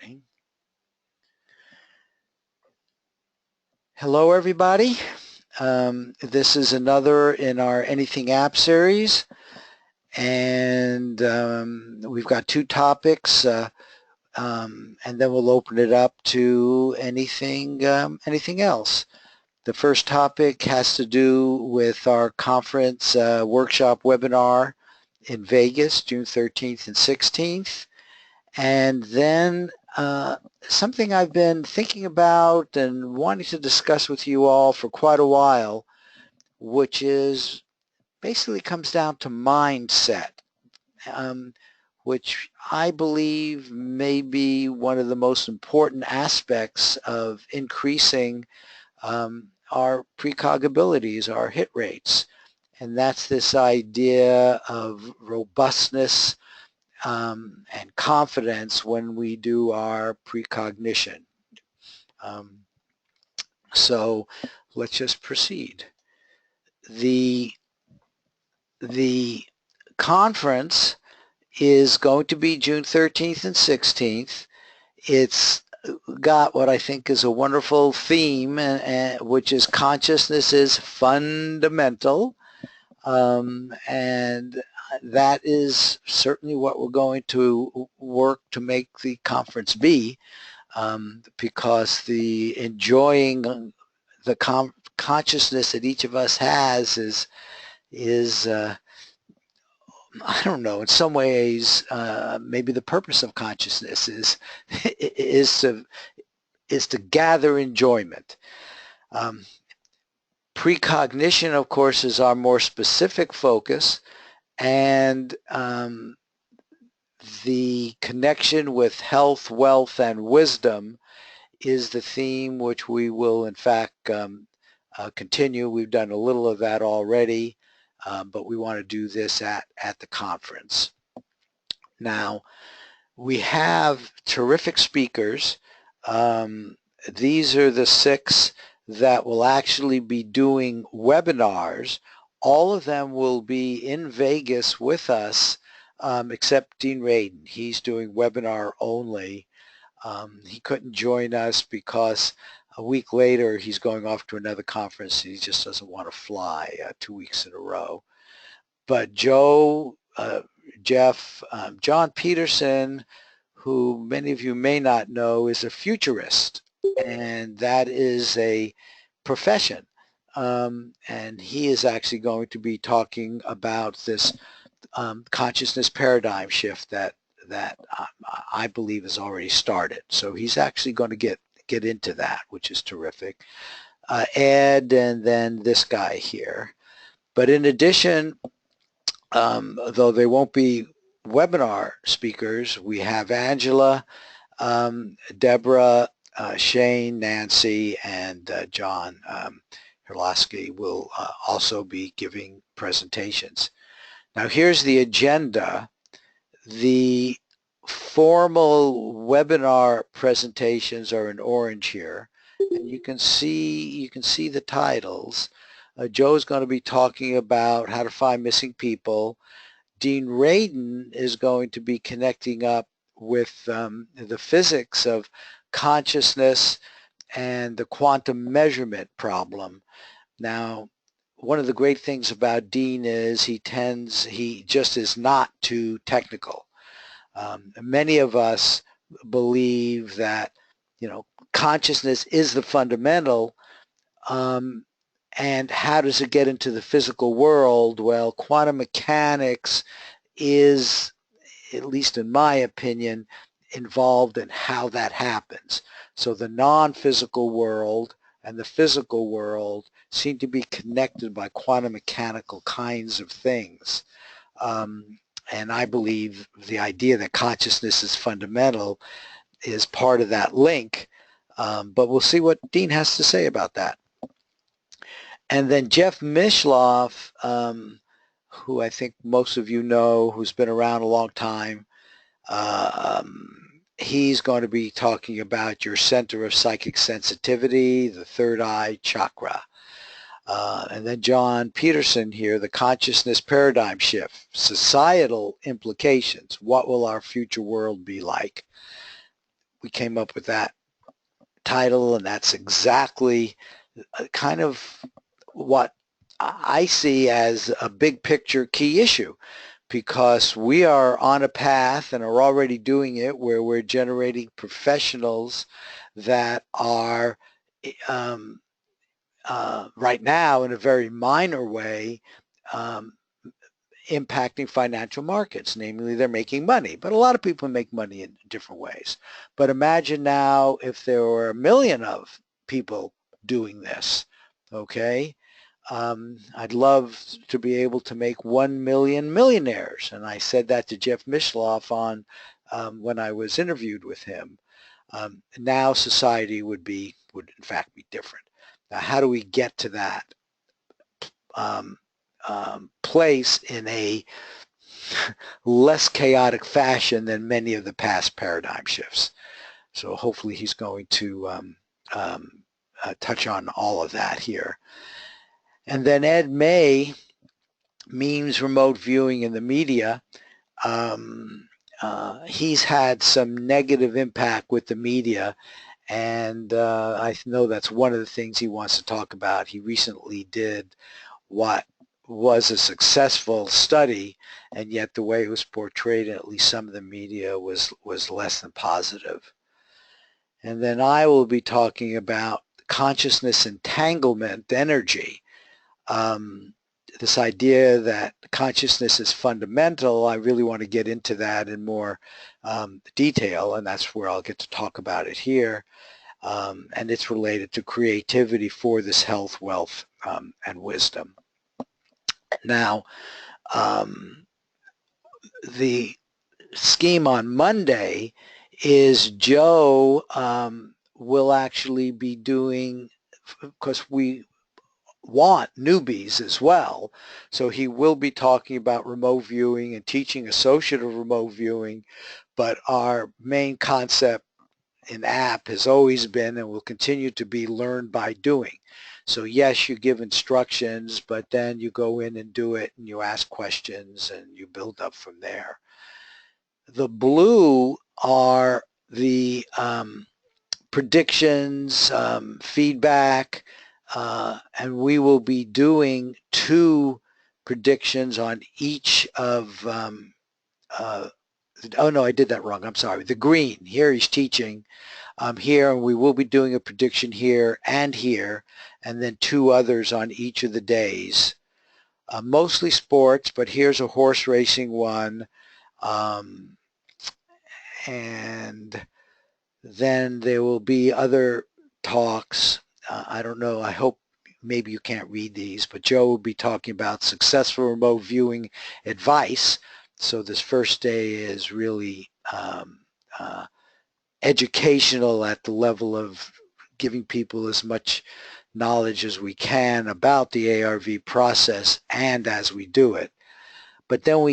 Recording. Hello, everybody. This is another in our Anything App series, and we've got two topics, and then we'll open it up to anything else. The first topic has to do with our conference workshop webinar in Vegas, June 13th and 16th. And then something I've been thinking about and wanting to discuss with you all for quite a while, which is basically comes down to mindset, which I believe may be one of the most important aspects of increasing our precog abilities, our hit rates. And that's this idea of robustness and confidence when we do our precognition. So let's just proceed. The conference is going to be June 13th and 16th. It's got what I think is a wonderful theme, which is consciousness is fundamental, and that is certainly what we're going to work to make the conference be, because the enjoying the consciousness that each of us has is I don't know, in some ways maybe the purpose of consciousness is to gather enjoyment. Precognition, of course, is our more specific focus, and the connection with health, wealth, and wisdom is the theme which we will, in fact, continue. We've done a little of that already, but we want to do this at the conference. Now, we have terrific speakers. These are the 6 that will actually be doing webinars. All of them will be in Vegas with us, except Dean Radin. He's doing webinar only. He couldn't join us because a week later he's going off to another conference. He just doesn't want to fly 2 weeks in a row. But Joe, Jeff, John Peterson, who many of you may not know, is a futurist, and that is a profession. And he is actually going to be talking about this consciousness paradigm shift that I believe has already started. So he's actually going to get into that, which is terrific. Ed, and then this guy here. But in addition, though they won't be webinar speakers, we have Angela, Deborah, Shane, Nancy, and John Herlosky will also be giving presentations. Now here's the agenda. The formal webinar presentations are in orange here, and you can see the titles. Joe's going to be talking about how to find missing people. Dean Radin is going to be connecting up with the physics of consciousness and the quantum measurement problem. Now, one of the great things about Dean is he just is not too technical. Many of us believe that, consciousness is the fundamental, and how does it get into the physical world? Well, quantum mechanics is, at least in my opinion, involved in how that happens. So the non-physical world and the physical world seem to be connected by quantum mechanical kinds of things. And I believe the idea that consciousness is fundamental is part of that link. But we'll see what Dean has to say about that. And then Jeff Mishloff, who I think most of you know, who's been around a long time, he's going to be talking about your center of psychic sensitivity, the third eye chakra. And then John Peterson here, the consciousness paradigm shift, societal implications. What will our future world be like? we came up with that title, and that's exactly kind of what I see as a big picture key issue, because we are on a path and are already doing it where we're generating professionals that are um, right now in a very minor way um, impacting financial markets. Namely, they're making money, but a lot of people make money in different ways. But imagine now if there were 1 million of people doing this, okay? I'd love to be able to make 1 million millionaires. And I said that to Jeff Mishloff on when I was interviewed with him. Now society would in fact be different. Now, how do we get to that um, place in a less chaotic fashion than many of the past paradigm shifts? So hopefully he's going to touch on all of that here. And then Ed May, memes, remote viewing in the media. He's had some negative impact with the media, and I know that's one of the things he wants to talk about. He recently did what was a successful study, and yet the way it was portrayed in at least some of the media was less than positive. And then I will be talking about consciousness entanglement energy. This idea that consciousness is fundamental, I really want to get into that in more detail, and that's where I'll get to talk about it here. And it's related to creativity for this health, wealth, and wisdom. Now, the scheme on Monday is Joe will actually be doing, because we want newbies as well, so he will be talking about remote viewing and teaching associative remote viewing, but our main concept in app has always been and will continue to be learn by doing. So yes, you give instructions, but then you go in and do it, and you ask questions, and you build up from there. The blue are the predictions, feedback, and we will be doing 2 predictions on each of, oh no, I did that wrong, I'm sorry. The green, here he's teaching here, and we will be doing a prediction here, and then 2 others on each of the days. Mostly sports, but here's a horse racing one. And then there will be other talks. I don't know, I hope maybe you can't read these, but Joe will be talking about successful remote viewing advice. So this first day is really educational at the level of giving people as much knowledge as we can about the ARV process and as we do it. But then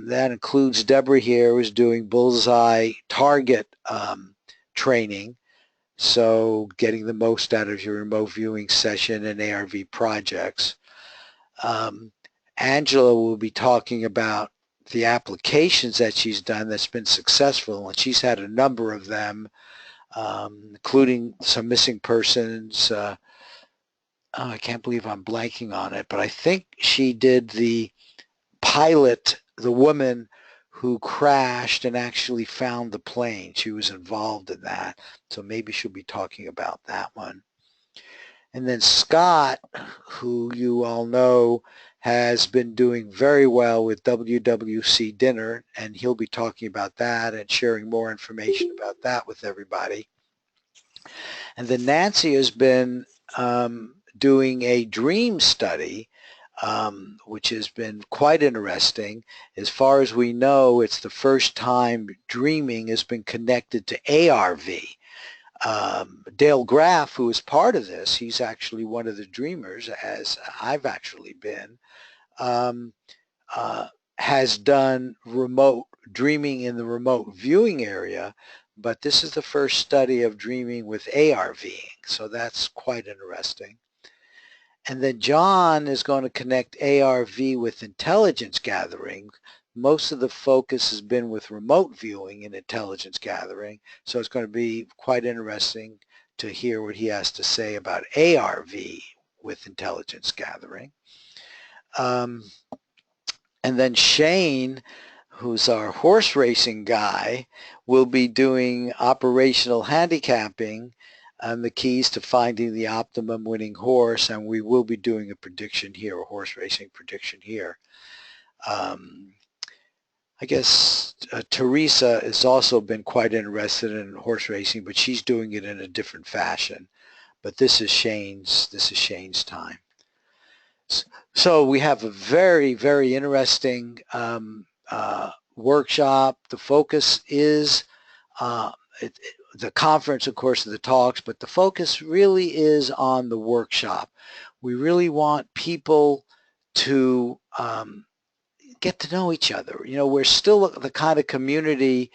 that includes Deborah here, who's doing bullseye target training. So getting the most out of your remote viewing session and ARV projects. Angela will be talking about the applications that she's done that's been successful, and she's had a number of them, including some missing persons. I can't believe I'm blanking on it, but I think she did the pilot, the woman who crashed and actually found the plane. She was involved in that, so maybe she'll be talking about that one. And then Scott, who you all know, has been doing very well with WWC Dinner, and he'll be talking about that and sharing more information about that with everybody. And then Nancy has been doing a dream study, which has been quite interesting. As far as we know, it's the first time dreaming has been connected to ARV. Dale Graff, who is part of this, he's actually one of the dreamers, as I've actually been, has done remote dreaming in the remote viewing area, but this is the first study of dreaming with ARV, so that's quite interesting. And then John is going to connect ARV with intelligence gathering, most of the focus has been with remote viewing and intelligence gathering, so it's going to be quite interesting to hear what he has to say about ARV with intelligence gathering. And then Shane, who's our horse racing guy, will be doing operational handicapping and the keys to finding the optimum winning horse, and we will be doing a prediction here, a horse racing prediction here. I guess Teresa has also been quite interested in horse racing, but she's doing it in a different fashion. But this is Shane's time. So we have a very, very interesting workshop. The focus is the conference, of course, the talks, but the focus really is on the workshop. We really want people to get to know each other. You know, we're still the kind of community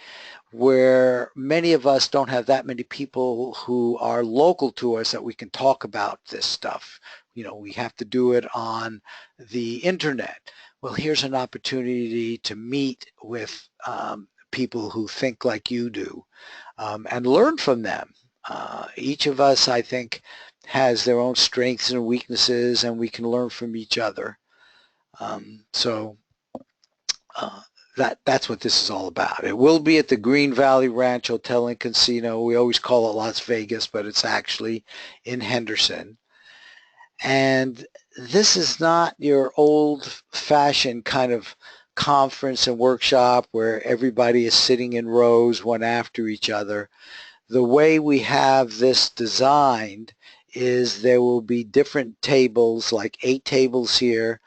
where many of us don't have that many people who are local to us that we can talk about this stuff. You know, we have to do it on the internet. Well, here's an opportunity to meet with people who think like you do and learn from them. Each of us, I think, has their own strengths and weaknesses, and we can learn from each other. That's what this is all about. It will be at the Green Valley Ranch Hotel and Casino. We always call it Las Vegas, but it's actually in Henderson. And this is not your old-fashioned kind of conference and workshop where everybody is sitting in rows one after each other. The way we have this designed is there will be different tables, like 8 tables here,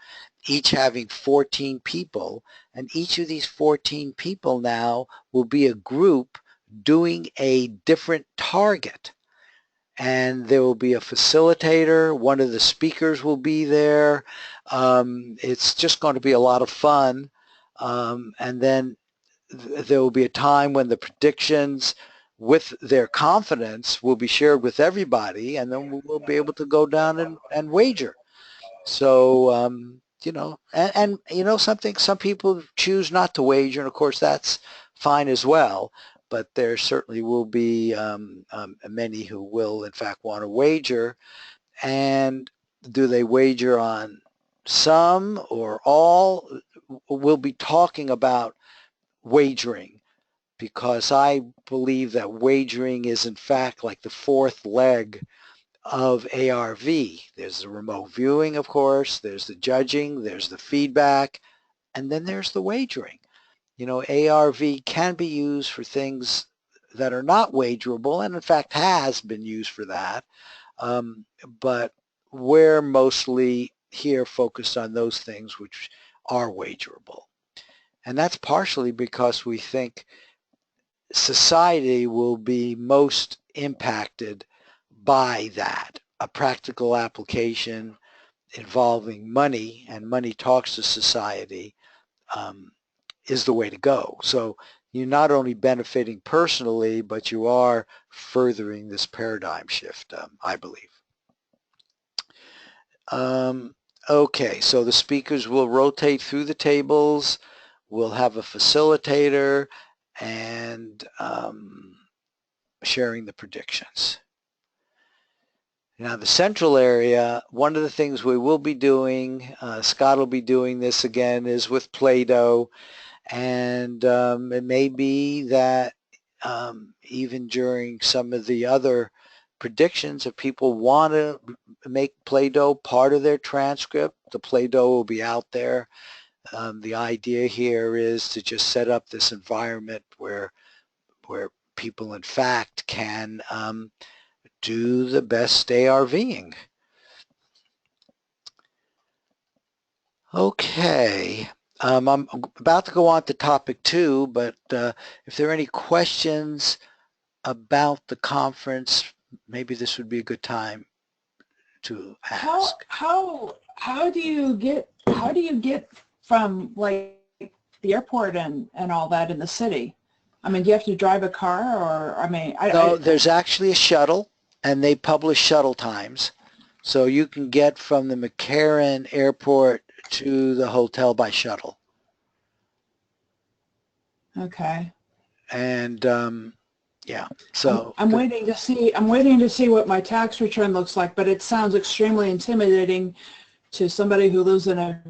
each having 14 people, and each of these 14 people now will be a group doing a different target. And there will be a facilitator, one of the speakers will be there. It's just going to be a lot of fun. And then there will be a time when the predictions with their confidence will be shared with everybody, and then we'll be able to go down and wager. So, you know, and you know something, some people choose not to wager, and of course that's fine as well, but there certainly will be many who will in fact want to wager. And do they wager on some or all? We'll be talking about wagering, because I believe that wagering is in fact like the fourth leg of ARV. There's the remote viewing, of course, there's the judging, there's the feedback, and then there's the wagering. You know, ARV can be used for things that are not wagerable, and in fact has been used for that, but we're mostly here focused on those things which are wagerable. And that's partially because we think society will be most impacted by that. A practical application involving money, and money talks to society, is the way to go. So you're not only benefiting personally, but you are furthering this paradigm shift, I believe. Okay, so the speakers will rotate through the tables. We'll have a facilitator and sharing the predictions. Now the central area, one of the things we will be doing, Scott will be doing this again, is with Play-Doh. And it may be that even during some of the other predictions, if people want to make Play-Doh part of their transcript, the Play-Doh will be out there. The idea here is to just set up this environment where people in fact can do the best ARVing. Okay. I'm about to go on to topic 2, but if there are any questions about the conference, maybe this would be a good time to ask. How do you get from like the airport and all that in the city? I mean, do you have to drive a car, or I mean, No, there's actually a shuttle, and they publish shuttle times, so you can get from the McCarran Airport to the hotel by shuttle. Okay. And yeah, I'm, so I'm waiting to see, I'm waiting to see what my tax return looks like, but it sounds extremely intimidating to somebody who lives in a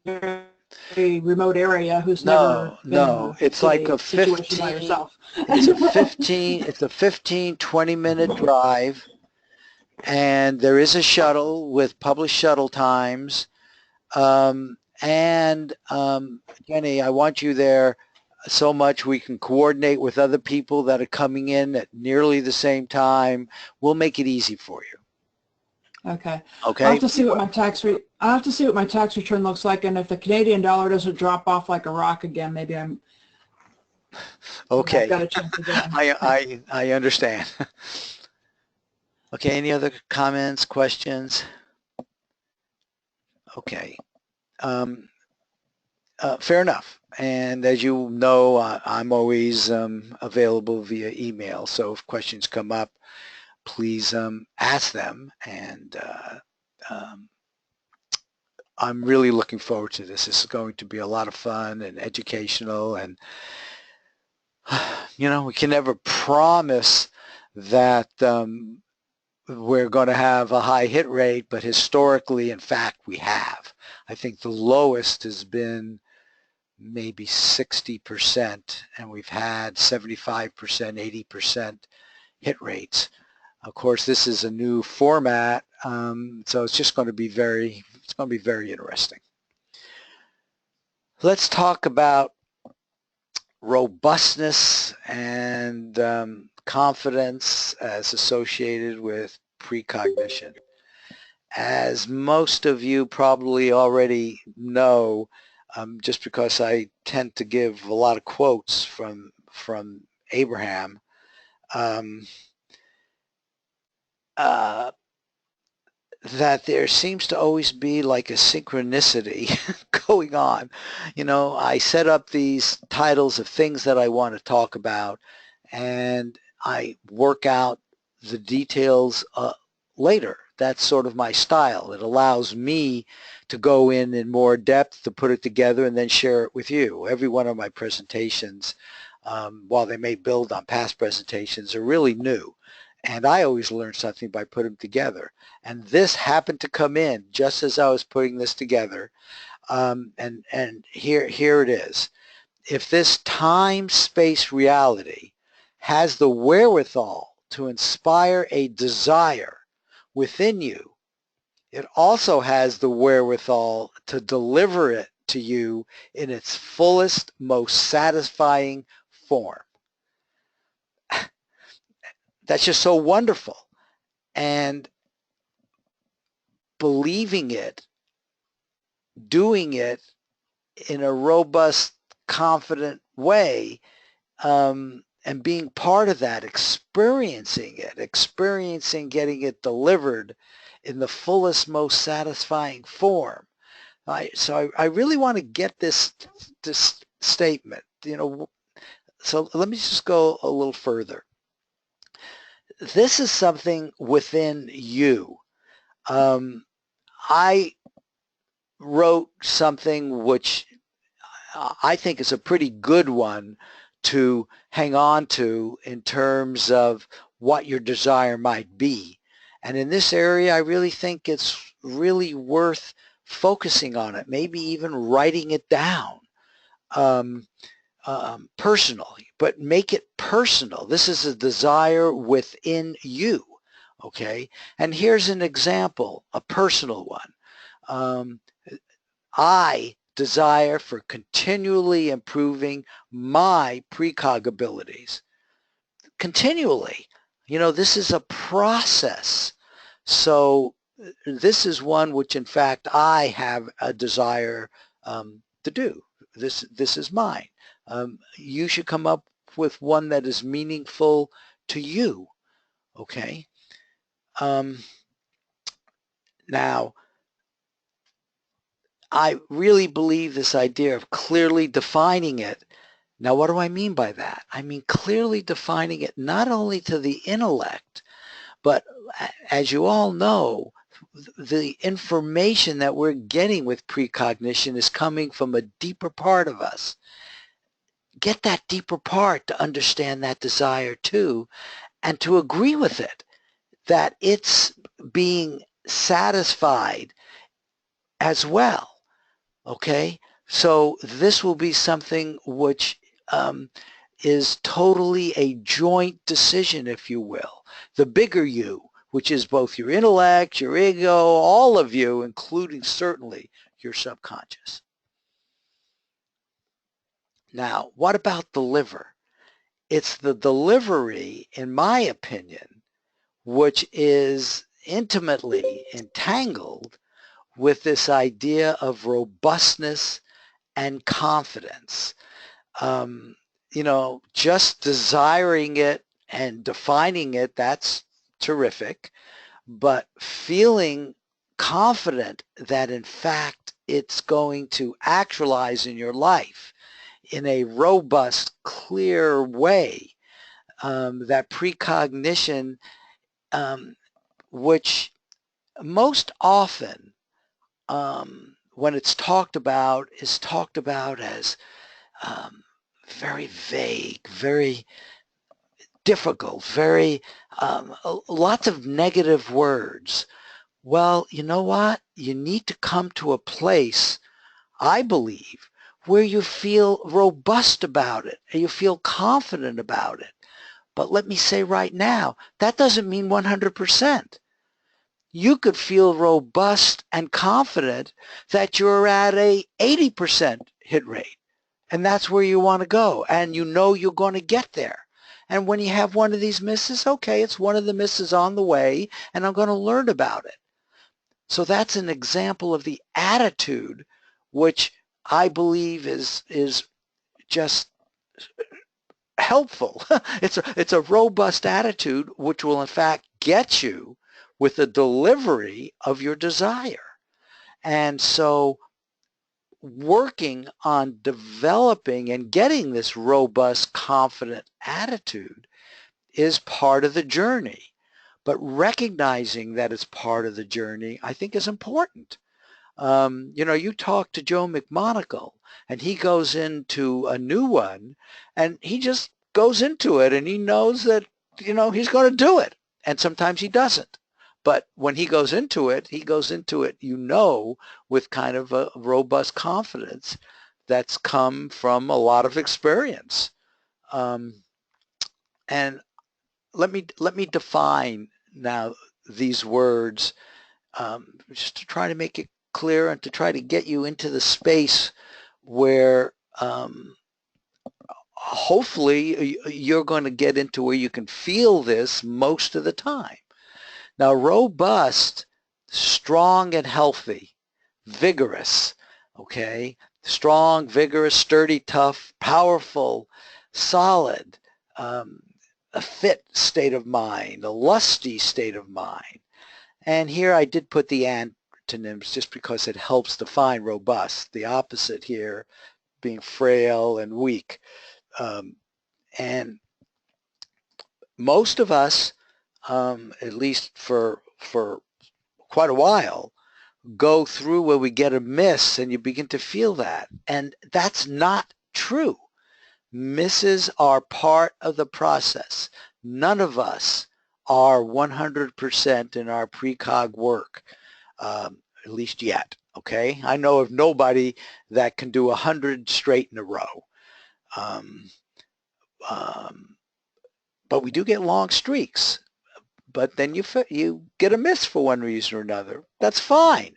very remote area who's never been in no, a it's like a situation by 15, herself. Right. it's a 15, 20-minute drive, and there is a shuttle with published shuttle times. Jenny, I want you there so much we can coordinate with other people that are coming in at nearly the same time. We'll make it easy for you. Okay. I'll have Okay? to see what my I'll have to see what my tax return looks like, and if the Canadian dollar doesn't drop off like a rock again, maybe I've Okay. got a chance again. I understand. Okay, any other comments, questions? Okay. Um, fair enough. And as you know, I'm always available via email. So if questions come up, please ask them. And um, I'm really looking forward to this. This is going to be a lot of fun and educational. And, we can never promise that we're going to have a high hit rate, but historically, in fact, we have. I think the lowest has been maybe 60%, and we've had 75%, 80% hit rates. Of course, this is a new format, so it's just going to be very interesting. Let's talk about robustness and confidence as associated with precognition. As most of you probably already know, just because I tend to give a lot of quotes from Abraham, um, uh, that there seems to always be like a synchronicity going on. I set up these titles of things that I want to talk about, and I work out the details later. That's sort of my style. It allows me to go in more depth, to put it together, and then share it with you. Every one of my presentations, while they may build on past presentations, are really new. And I always learn something by putting them together. And this happened to come in just as I was putting this together. And here it is. If this time-space reality has the wherewithal to inspire a desire within you, it also has the wherewithal to deliver it to you in its fullest, most satisfying form. That's just so wonderful. And believing it, doing it in a robust, confident way, and being part of that, experiencing getting it delivered in the fullest, most satisfying form. So I really want to get this statement. So let me just go a little further. This is something within you. I wrote something which I think is a pretty good one to hang on to in terms of what your desire might be. And in this area, I really think it's really worth focusing on it, maybe even writing it down personally, but make it personal. This is a desire within you, okay? And here's an example, a personal one. I desire for continually improving my precog abilities. Continually. This is a process. So this is one which, in fact, I have a desire to do. This is mine. You should come up with one that is meaningful to you. Okay? Now, I really believe this idea of clearly defining it. Now, what do I mean by that? I mean clearly defining it not only to the intellect, but as you all know, the information that we're getting with precognition is coming from a deeper part of us. get that deeper part to understand that desire too, and to agree with it, that it's being satisfied as well. Okay? So this will be something which is totally a joint decision, if you will. The bigger you, which is both your intellect, your ego, all of you, including certainly your subconscious. Now, what about the liver? It's the delivery, in my opinion, which is intimately entangled with this idea of robustness and confidence. Um, just desiring it and defining it, that's terrific. But feeling confident that in fact it's going to actualize in your life in a robust, clear way, that precognition, um, which most often, when it's talked about, is talked about as um, very vague, very difficult, very lots of negative words. Well, you know what? You need to come to a place, I believe, where you feel robust about it and you feel confident about it. But let me say right now, that doesn't mean 100%. You could feel robust and confident that you're at a 80% hit rate. And that's where you want to go. And you know you're going to get there. And when you have one of these misses, okay, it's one of the misses on the way, and I'm going to learn about it. So that's an example of the attitude, which I believe is just helpful. It's a robust attitude, which will in fact get you with the delivery of your desire. And so working on developing and getting this robust, confident attitude is part of the journey. But recognizing that it's part of the journey, I think, is important. You talk to Joe McMonagle, and he goes into a new one, and he just goes into it, and he knows that, he's going to do it. And sometimes he doesn't. But when he goes into it, with kind of a robust confidence that's come from a lot of experience. Um, and let me define now these words, just to try to make it clear and to try to get you into the space where hopefully you're going to get into where you can feel this most of the time. Now, robust, strong and healthy, vigorous, okay? Strong, vigorous, sturdy, tough, powerful, solid, a fit state of mind, a lusty state of mind. And here I did put the antonyms just because it helps define robust. The opposite here being frail and weak. And most of us, at least for quite a while, go through where we get a miss and you begin to feel that. And that's not true. Misses are part of the process. None of us are 100% in our precog work, at least yet. Okay, I know of nobody that can do 100 straight in a row. Um, um, but we do get long streaks. But then you get a miss for one reason or another. That's fine.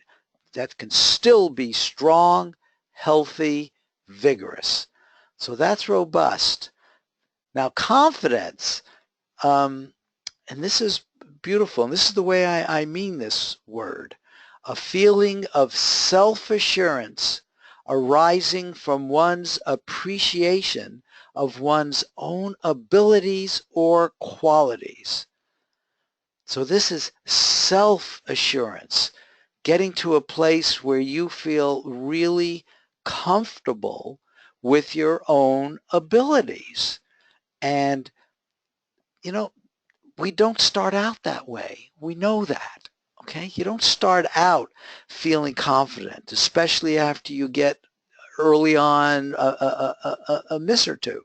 That can still be strong, healthy, vigorous. So that's robust. Now confidence, and this is beautiful, and this is the way I mean this word, a feeling of self-assurance arising from one's appreciation of one's own abilities or qualities. So this is self-assurance, getting to a place where you feel really comfortable with your own abilities. And, we don't start out that way. We know that. Okay? You don't start out feeling confident, especially after you get early on a miss or two.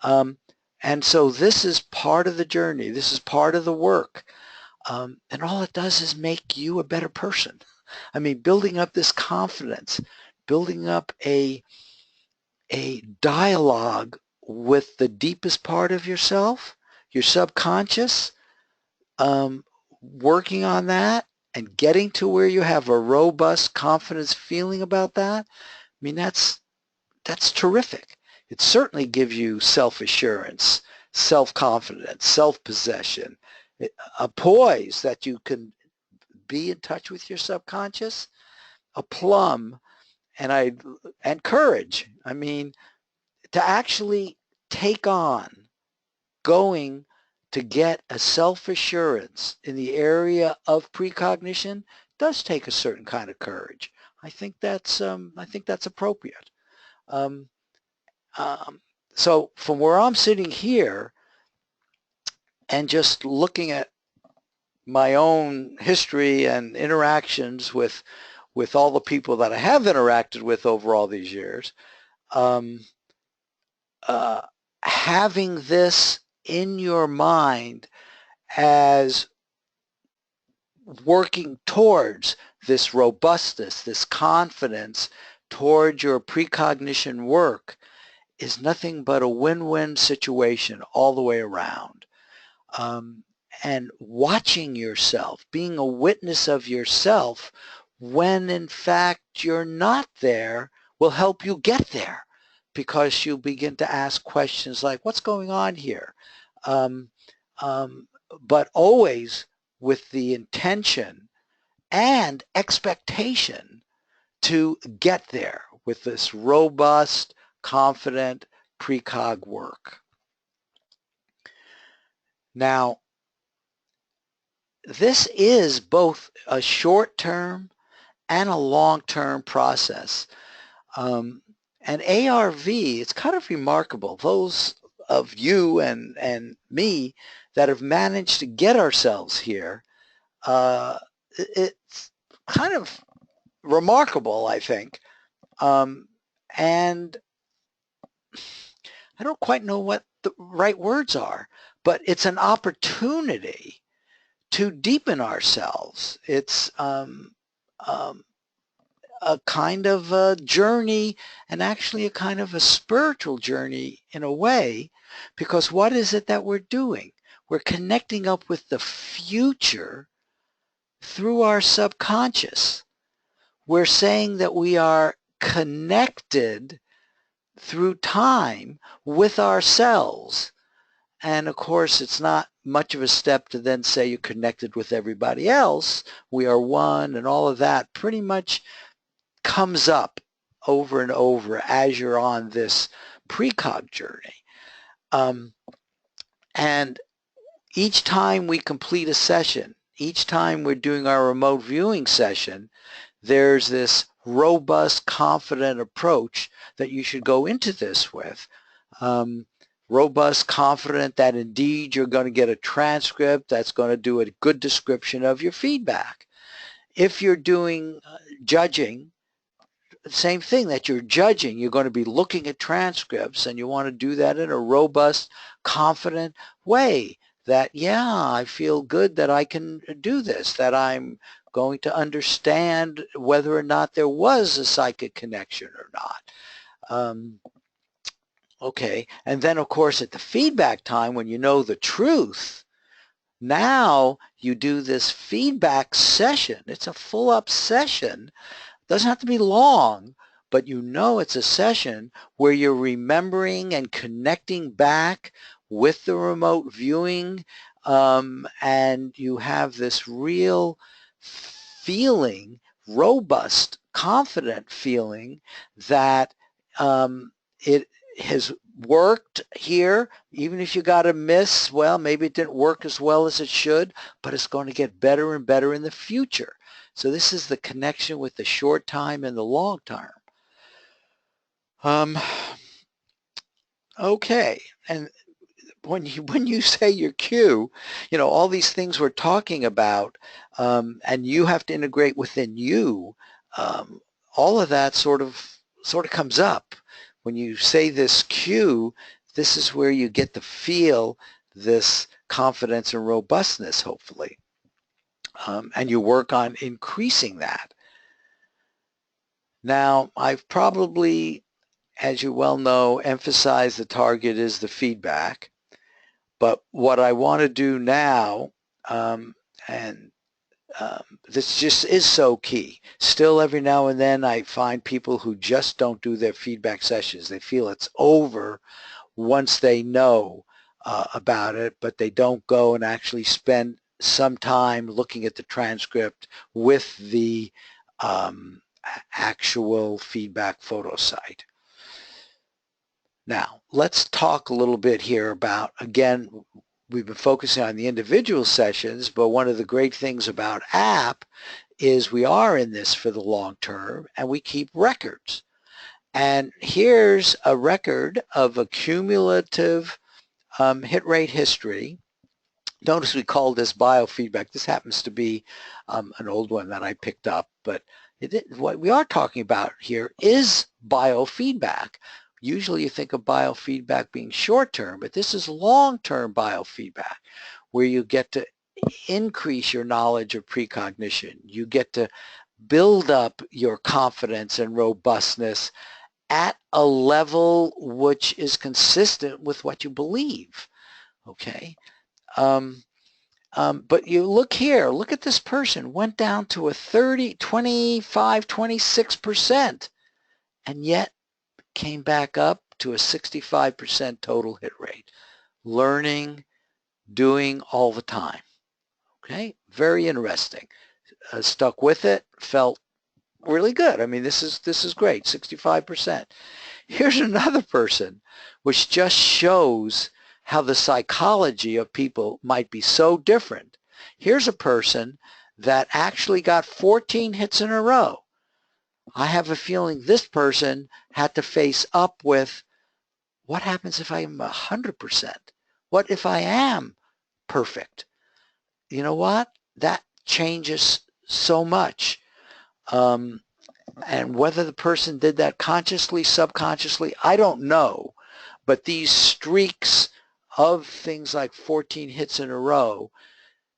Um, and so this is part of the journey. This is part of the work. And all it does is make you a better person. I mean, building up this confidence, building up a dialogue with the deepest part of yourself, your subconscious, um, working on that and getting to where you have a robust confidence feeling about that. I mean, that's terrific. It certainly gives you self-assurance, self-confidence, self-possession, a poise that you can be in touch with your subconscious, a plum, and courage. I mean, to actually take on going to get a self-assurance in the area of precognition does take a certain kind of courage. I think that's appropriate. Um, um, so from where I'm sitting here and just looking at my own history and interactions with all the people that I have interacted with over all these years, um, uh, having this in your mind as working towards this robustness, this confidence towards your precognition work is nothing but a win-win situation all the way around. Um, and watching yourself, being a witness of yourself when in fact you're not there will help you get there because you begin to ask questions like, what's going on here? Um, um, but always with the intention and expectation to get there with this robust, confident precog work. Now, this is both a short-term and a long-term process. Um, and ARV, it's kind of remarkable. Those of you and me that have managed to get ourselves here, it's kind of remarkable, I think. Um, and I don't quite know what the right words are, but it's an opportunity to deepen ourselves. It's um, a kind of a journey and actually a kind of a spiritual journey in a way, because what is it that we're doing? We're connecting up with the future through our subconscious. We're saying that we are connected through time with ourselves. And of course, it's not much of a step to then say you're connected with everybody else. We are one, and all of that pretty much comes up over and over as you're on this precog journey. Um, and each time we complete a session, each time we're doing our remote viewing session, there's this robust, confident approach that you should go into this with. Robust, confident that indeed you're going to get a transcript that's going to do a good description of your feedback. If you're doing judging, same thing, that you're judging. You're going to be looking at transcripts and you want to do that in a robust, confident way that, yeah, I feel good that I can do this, that I'm going to understand whether or not there was a psychic connection or not. Okay, and then of course at the feedback time when you know the truth, now you do this feedback session. It's a full-up session. Doesn't have to be long, but you know it's a session where you're remembering and connecting back with the remote viewing, and you have this real feeling, robust, confident feeling that it has worked here. Even if you got a miss, well, maybe it didn't work as well as it should, but it's going to get better and better in the future. So this is the connection with the short time and the long term. Okay, and when you say your cue, you know, all these things we're talking about, and you have to integrate within you, all of that sort of sort of comes up. When you say this cue, this is where you get to feel this confidence and robustness, hopefully. And you work on increasing that. Now, I've probably, as you well know, emphasized the target is the feedback. But what I want to do now, and this just is so key. Still, every now and then I find people who just don't do their feedback sessions. They feel it's over once they know about it, but they don't go and actually spend some time looking at the transcript with the actual feedback photo site. Now, let's talk a little bit here about, again, we've been focusing on the individual sessions, but one of the great things about app is we are in this for the long term and we keep records. And here's a record of a cumulative hit rate history. Notice we called this biofeedback. This happens to be an old one that I picked up, but what we are talking about here is biofeedback. Usually you think of biofeedback being short-term, but this is long-term biofeedback where you get to increase your knowledge of precognition. You get to build up your confidence and robustness at a level which is consistent with what you believe, okay? But you look here, look at this person, went down to a 30, 25, 26%, and yet came back up to a 65% total hit rate. Learning, doing all the time. Okay, very interesting. Stuck with it, felt really good. I mean, this is great, 65%. Here's another person, which just shows how the psychology of people might be so different. Here's a person that actually got 14 hits in a row. I have a feeling this person had to face up with, what happens if I'm 100%? What if I am perfect? You know what? That changes so much. And whether the person did that consciously, subconsciously, I don't know. But these streaks of things like 14 hits in a row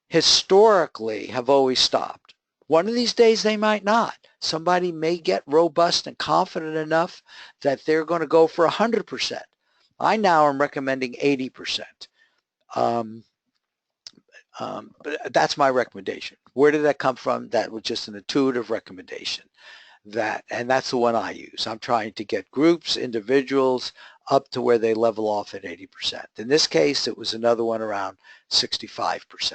historically have always stopped. One of these days they might not. Somebody may get robust and confident enough that they're going to go for 100%. I now am recommending 80%. But that's my recommendation. Where did that come from? That was just an intuitive recommendation. And that's the one I use. I'm trying to get groups, individuals, up to where they level off at 80%. In this case, it was another one around 65%.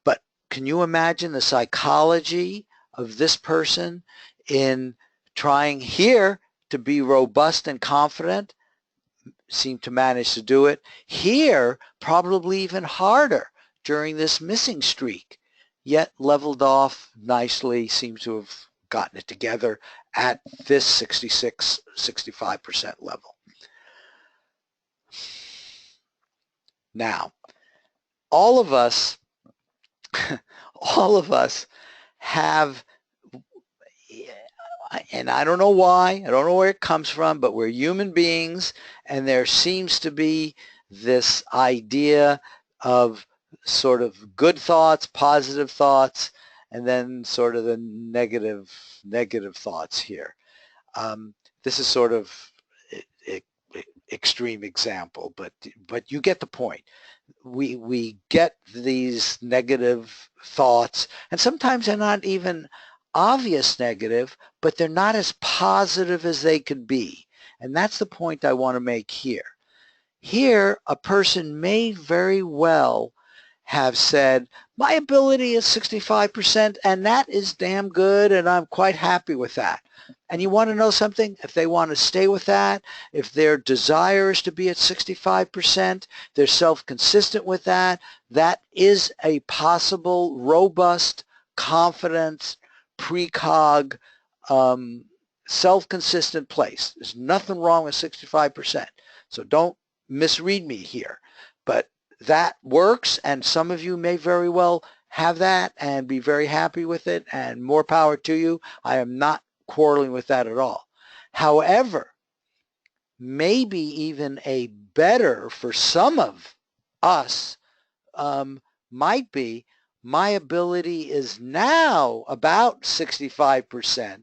But can you imagine the psychology of this person in trying here to be robust and confident? Seemed to manage to do it. Here, probably even harder during this missing streak, yet leveled off nicely, seems to have gotten it together at this 66, 65% level. Now, all of us have, and I don't know why, I don't know where it comes from, but we're human beings, and there seems to be this idea of sort of good thoughts, positive thoughts, and then sort of the negative thoughts here. This is sort of extreme example, but you get the point. We get these negative thoughts, and sometimes they're not even obvious negative, but they're not as positive as they could be. And that's the point I want to make here. Here, a person may very well have said, my ability is 65%, and that is damn good, and I'm quite happy with that. And you want to know something? If they want to stay with that, if their desire is to be at 65%, they're self-consistent with that, that is a possible, robust, confident, precog, self-consistent place. There's nothing wrong with 65%. So don't misread me here. But that works, and some of you may very well have that and be very happy with it, and more power to you. I am not quarreling with that at all. However, maybe even a better for some of us might be my ability is now about 65%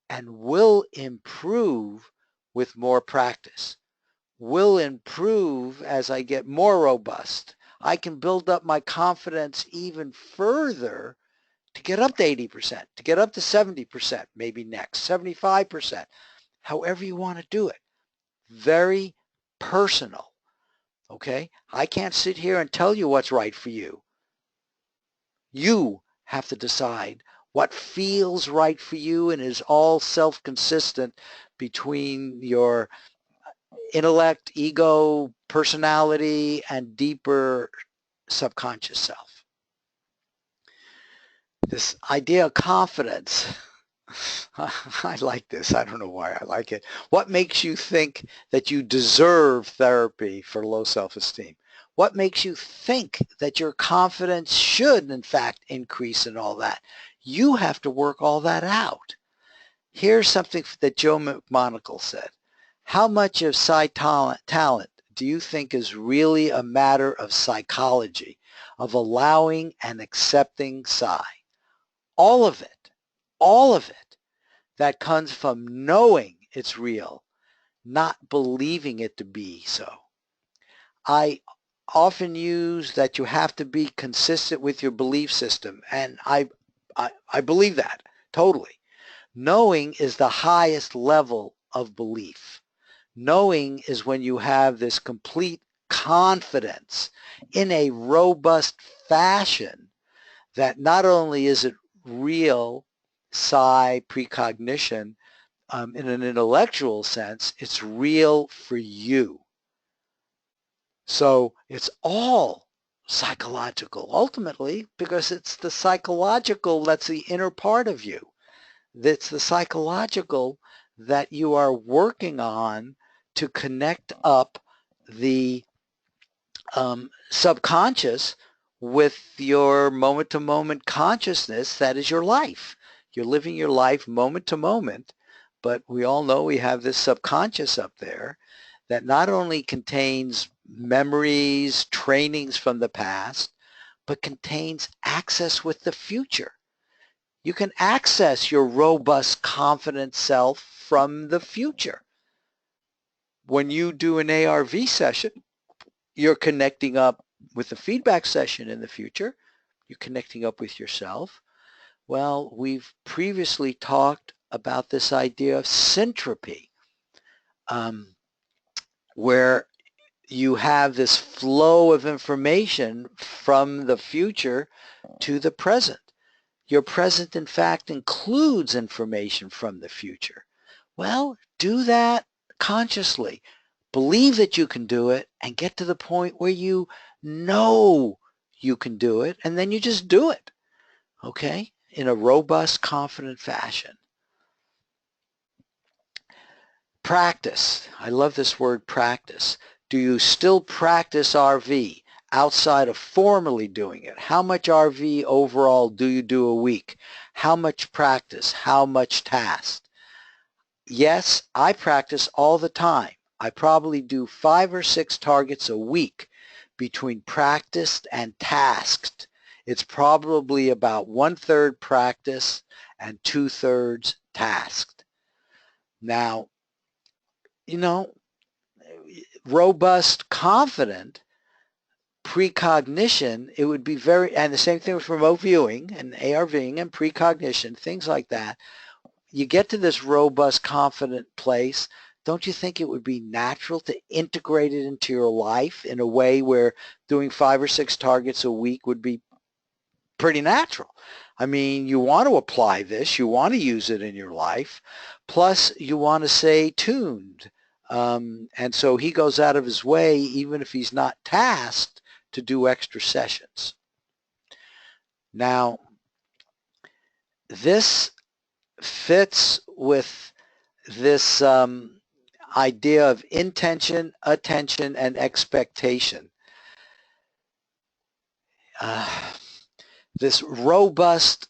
and will improve with more practice, will improve as I get more robust. I can build up my confidence even further to get up to 80%, to get up to 70%, maybe next, 75%, however you want to do it. Very personal, okay? I can't sit here and tell you what's right for you. You have to decide what feels right for you and is all self-consistent between your intellect, ego, personality, and deeper subconscious self. This idea of confidence, I like this. I don't know why I like it. What makes you think that you deserve therapy for low self-esteem? What makes you think that your confidence should, in fact, increase and all that? You have to work all that out. Here's something that Joe McMonagle said. How much of talent do you think is really a matter of psychology, of allowing and accepting psi? All of it, all of it, that comes from knowing it's real, not believing it to be so. I often use that you have to be consistent with your belief system, and I believe that totally. Knowing is the highest level of belief. Knowing is when you have this complete confidence in a robust fashion that not only is it real psi precognition in an intellectual sense, it's real for you. So it's all psychological ultimately because it's the psychological that's the inner part of you. That's the psychological that you are working on to connect up the subconscious with your moment-to-moment consciousness that is your life. You're living your life moment to moment, but we all know we have this subconscious up there that not only contains memories, trainings from the past, but contains access with the future. You can access your robust, confident self from the future. When you do an ARV session, you're connecting up with the feedback session in the future. You're connecting up with yourself. Well, we've previously talked about this idea of syntropy, where you have this flow of information from the future to the present. Your present, in fact, includes information from the future. Well, do that consciously. Believe that you can do it and get to the point where you know you can do it, and then you just do it, okay, in a robust, confident fashion. Practice. I love this word practice. Do you still practice RV outside of formally doing it? How much RV overall do you do a week? How much practice? How much task? Yes, I practice all the time. I probably do 5 or 6 targets a week between practiced and tasked. It's probably about 1/3 practice and 2/3 tasked. Now, you know, robust, confident precognition, it would be very, and the same thing with remote viewing and ARVing and precognition, things like that. You get to this robust, confident place, don't you think it would be natural to integrate it into your life in a way where doing 5 or 6 targets a week would be pretty natural? I mean, you want to apply this, you want to use it in your life, plus you want to stay tuned. And so he goes out of his way, even if he's not tasked, to do extra sessions. Now, this fits with this idea of intention, attention, and expectation. This robust,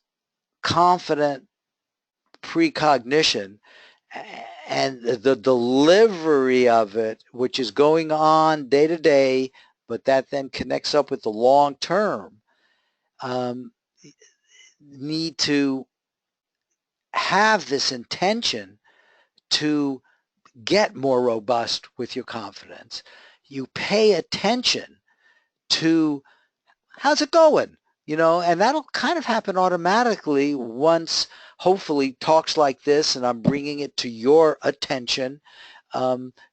confident precognition and the delivery of it, which is going on day to day, but that then connects up with the long term, um, need to have this intention to get more robust with your confidence. You pay attention to how's it going, and that'll kind of happen automatically once hopefully talks like this and I'm bringing it to your attention.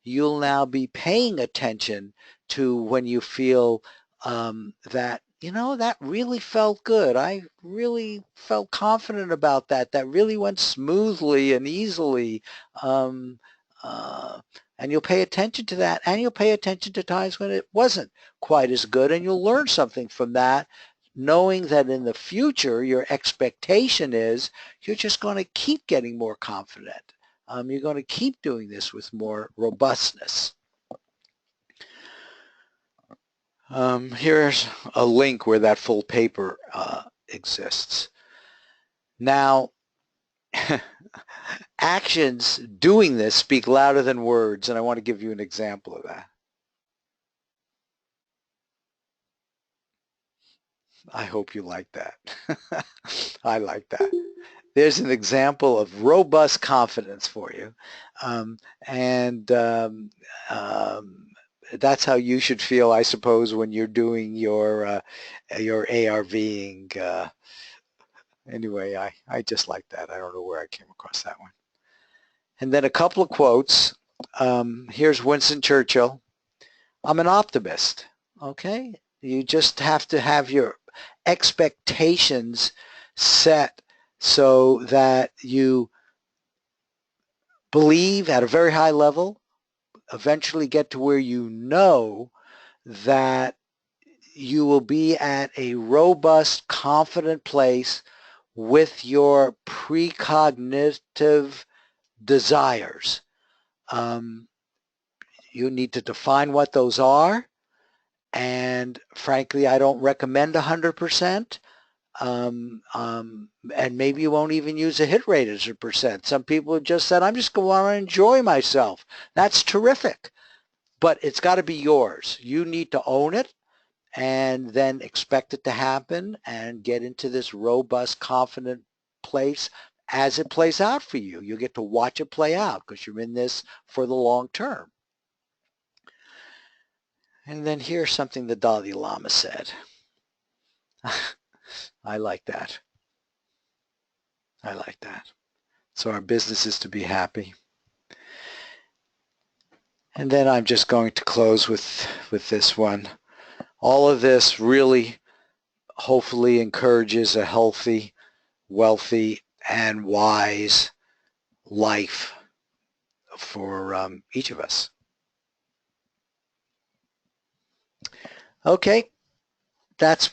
You'll now be paying attention to when you feel that, that really felt good. I really felt confident about that. That really went smoothly and easily. Um, uh, and you'll pay attention to that, and you'll pay attention to times when it wasn't quite as good, and you'll learn something from that, knowing that in the future your expectation is you're just going to keep getting more confident. You're going to keep doing this with more robustness. Here's a link where that full paper exists. Now, actions doing this speak louder than words, and I want to give you an example of that. I hope you like that. I like that. There's an example of robust confidence for you. And that's how you should feel, I suppose, when you're doing your ARVing. Anyway, I just like that. I don't know where I came across that one. And then a couple of quotes. Here's Winston Churchill. I'm an optimist. Okay? You just have to have your expectations set so that you believe at a very high level, eventually get to where you know that you will be at a robust, confident place with your precognitive desires. You need to define what those are, and frankly, I don't recommend 100%. And maybe you won't even use a hit rate as a percent. Some people have just said, I'm just going to want to enjoy myself. That's terrific, but it's got to be yours. You need to own it and then expect it to happen and get into this robust, confident place as it plays out for you. You get to watch it play out because you're in this for the long term. And then here's something the Dalai Lama said. I like that. I like that. So our business is to be happy. And then I'm just going to close with this one. All of this really hopefully encourages a healthy, wealthy, and wise life for each of us. Okay, that's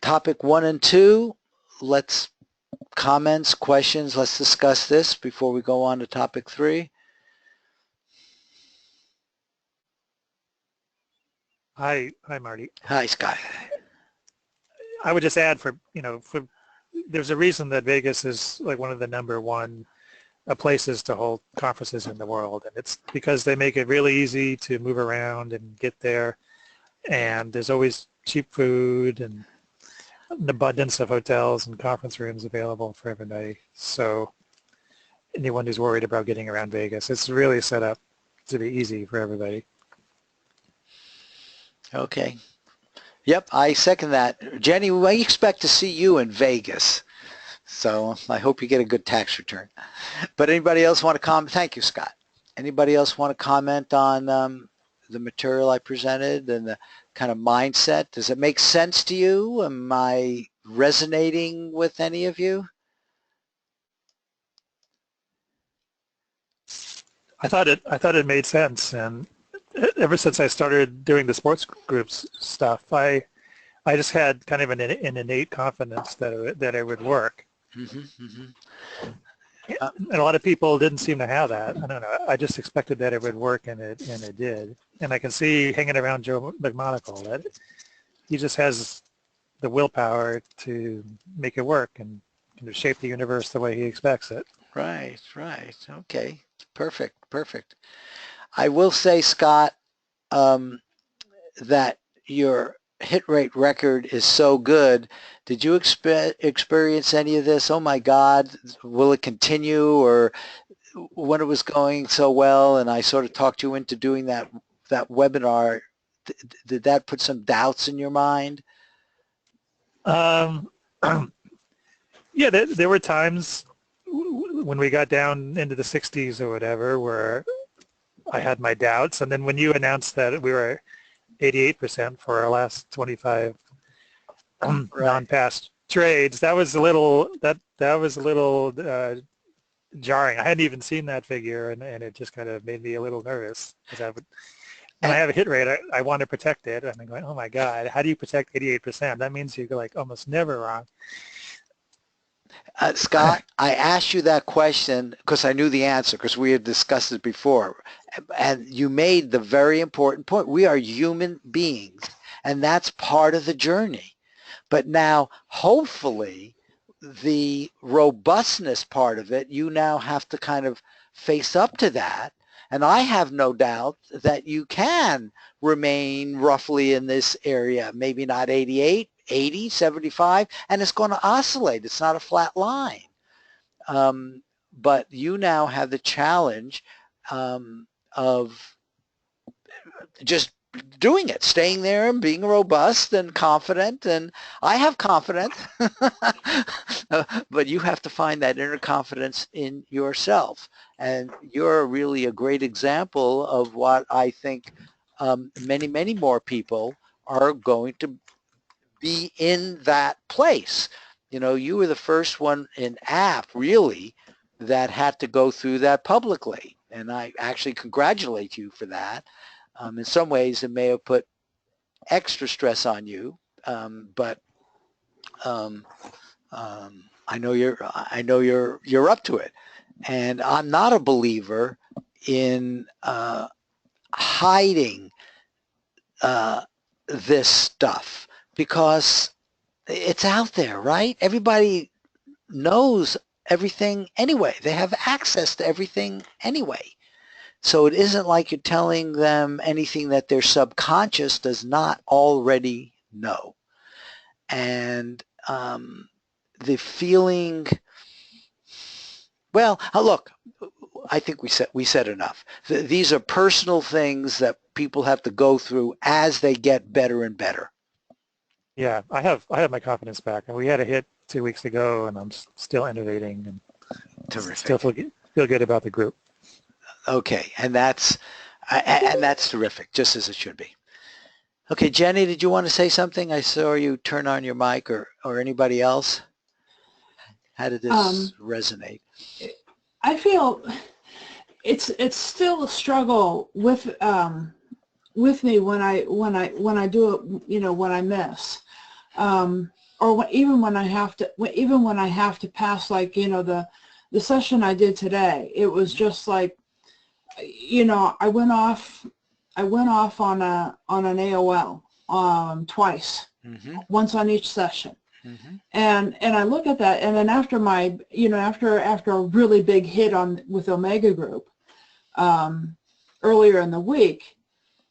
topic 1 and 2. Let's comments, questions. Let's discuss this before we go on to topic 3. Hi, Marty. Hi, Scott. I would just add there's a reason that Vegas is like one of the #1 places to hold conferences in the world, and it's because they make it really easy to move around and get there, and there's always cheap food and an abundance of hotels and conference rooms available for everybody. So anyone who's worried about getting around Vegas, it's really set up to be easy for everybody. Okay. Yep, I second that. Jenny, we expect to see you in Vegas. So I hope you get a good tax return. But anybody else want to comment? Thank you, Scott. Anybody else want to comment on the material I presented and the kind of mindset? Does it make sense to you? Am I resonating with any of you? I thought it made sense, and ever since I started doing the sports groups stuff, I just had kind of an innate confidence that it would work. Mm-hmm, mm-hmm. And a lot of people didn't seem to have that. I don't know. I just expected that it would work, and it did. And I can see hanging around Joe McMonagle that he just has the willpower to make it work and shape the universe the way he expects it. Right, right. Okay. Perfect, perfect. I will say, Scott, um, that your hit rate record is so good. Did you experience any of this? Oh my God, will it continue? Or when it was going so well and I sort of talked you into doing that webinar, did that put some doubts in your mind? Um, yeah, there were times when we got down into the 60s or whatever where I had my doubts. And then when you announced that we were 88% for our last 25 Right. non-pass trades, that was a little that was a little jarring. I hadn't even seen that figure, and it just kind of made me a little nervous because when I And have a hit rate, I want to protect it. And I'm going, oh my God, how do you protect 88%? That means you're like almost never wrong. Scott, I asked you that question because I knew the answer because we had discussed it before. And you made the very important point. We are human beings, and that's part of the journey. But now, hopefully, the robustness part of it, you now have to kind of face up to that. And I have no doubt that you can remain roughly in this area, maybe not 88, 80, 75, and it's going to oscillate. It's not a flat line. Um, but you now have the challenge of just doing it, staying there and being robust and confident. And I have confidence, but you have to find that inner confidence in yourself. And you're really a great example of what I think many, many more people are going to be in that place. You know, you were the first one in app really that had to go through that publicly. And I actually congratulate you for that. In some ways, it may have put extra stress on you, but um, I know you're up to it. And I'm not a believer in hiding uh, this stuff because it's out there, right? Everybody knows everything anyway. They have access to everything anyway. So it isn't like you're telling them anything that their subconscious does not already know. And the feeling, well, look, I think we said enough. These are personal things that people have to go through as they get better and better. Yeah, I have my confidence back, and we had a hit 2 weeks ago, and I'm still innovating and still Terrific. feel good about the group. Okay, and that's terrific, just as it should be. Okay, Jenny, did you want to say something? I saw you turn on your mic, or anybody else. How did this resonate? I feel it's still a struggle with me when I do it, when I miss, or even when I have to pass, like, the session I did today. It was just like, I went off on an AOL twice, once on each session. And I look at that, and then after my, after a really big hit with Omega Group earlier in the week,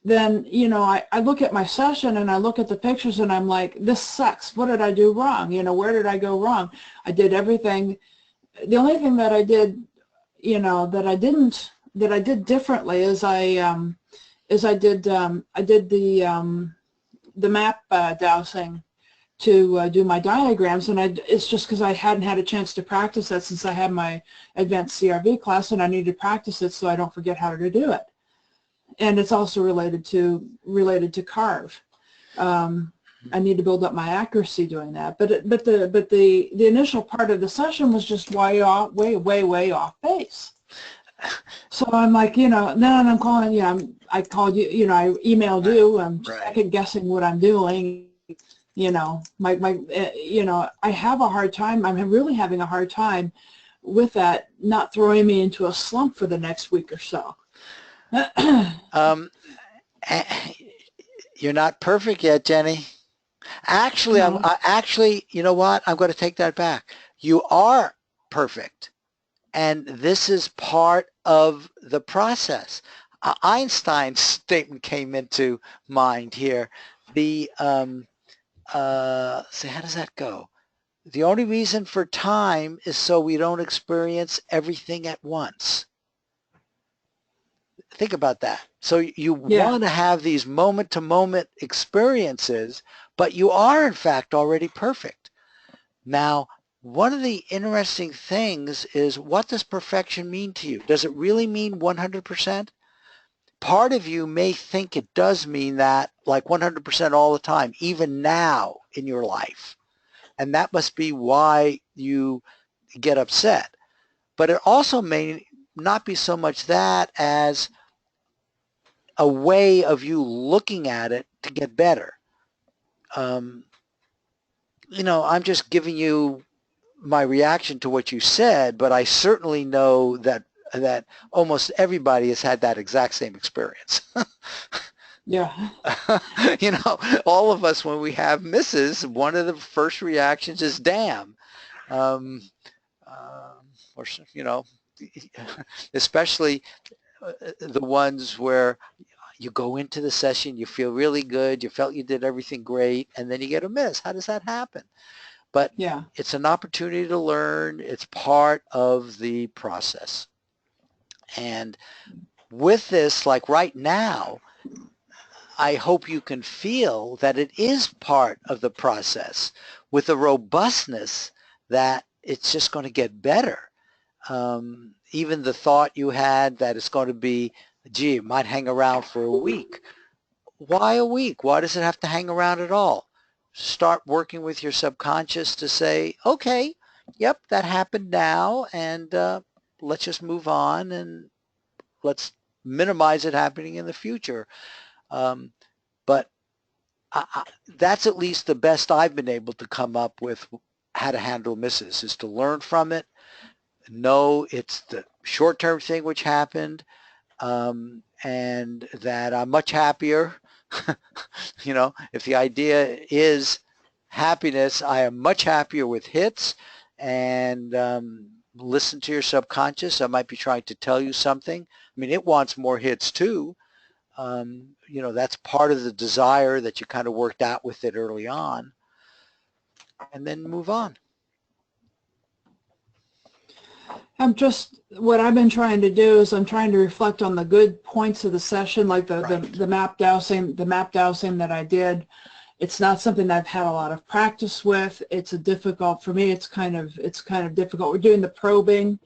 then, I look at my session and I look at the pictures and I'm like, this sucks. What did I do wrong? Where did I go wrong? I did everything. The only thing that I did, that I did differently is I did the map dowsing to do my diagrams, and it's just because I hadn't had a chance to practice that since I had my advanced CRV class, and I need to practice it so I don't forget how to do it. And it's also related to carve. I need to build up my accuracy doing that. But the initial part of the session was just way off base. So I'm like, then I'm calling, I called you, I emailed you, I'm second guessing what I'm doing. I have a hard time. I'm really having a hard time with that, not throwing me into a slump for the next week or so. You're not perfect yet, Jenny. Actually, you know what? I'm going to take that back. You are perfect, And this is part of the process. Einstein's statement came into mind here. The so how does that go? The only reason for time is so we don't experience everything at once. Think about that. So you Yeah. want to have these moment-to-moment experiences, but you are in fact already perfect. Now, one of the interesting things is, what does perfection mean to you? Does it really mean 100%? Part of you may think it does mean that, like 100% all the time, even now in your life. And that must be why you get upset. But it also may not be so much that as a way of you looking at it to get better. I'm just giving you my reaction to what you said, but I certainly know that almost everybody has had that exact same experience. Yeah. All of us, when we have misses, one of the first reactions is damn. Um, or, especially the ones where you go into the session, you feel really good, you felt you did everything great, and then you get a miss. How does that happen? But Yeah. it's an opportunity to learn. It's part of the process. And with this, like right now, I hope you can feel that it is part of the process with a robustness that it's just going to get better. Even the thought you had that it's going to be, gee, it might hang around for a week. Why a week? Why does it have to hang around at all? Start working with your subconscious to say, okay, yep, that happened now, and let's just move on and let's minimize it happening in the future. But that's at least the best I've been able to come up with how to handle misses, is to learn from it, know it's the short-term thing which happened, and that I'm much happier. If the idea is happiness, I am much happier with hits, and listen to your subconscious. I might be trying to tell you something. I mean, it wants more hits too. That's part of the desire that you kind of worked out with it early on, and then move on. What I've been trying to do is I'm trying to reflect on the good points of the session, like the map dowsing that I did. It's not something I've had a lot of practice with. It's for me, it's kind of difficult. We're doing the probing,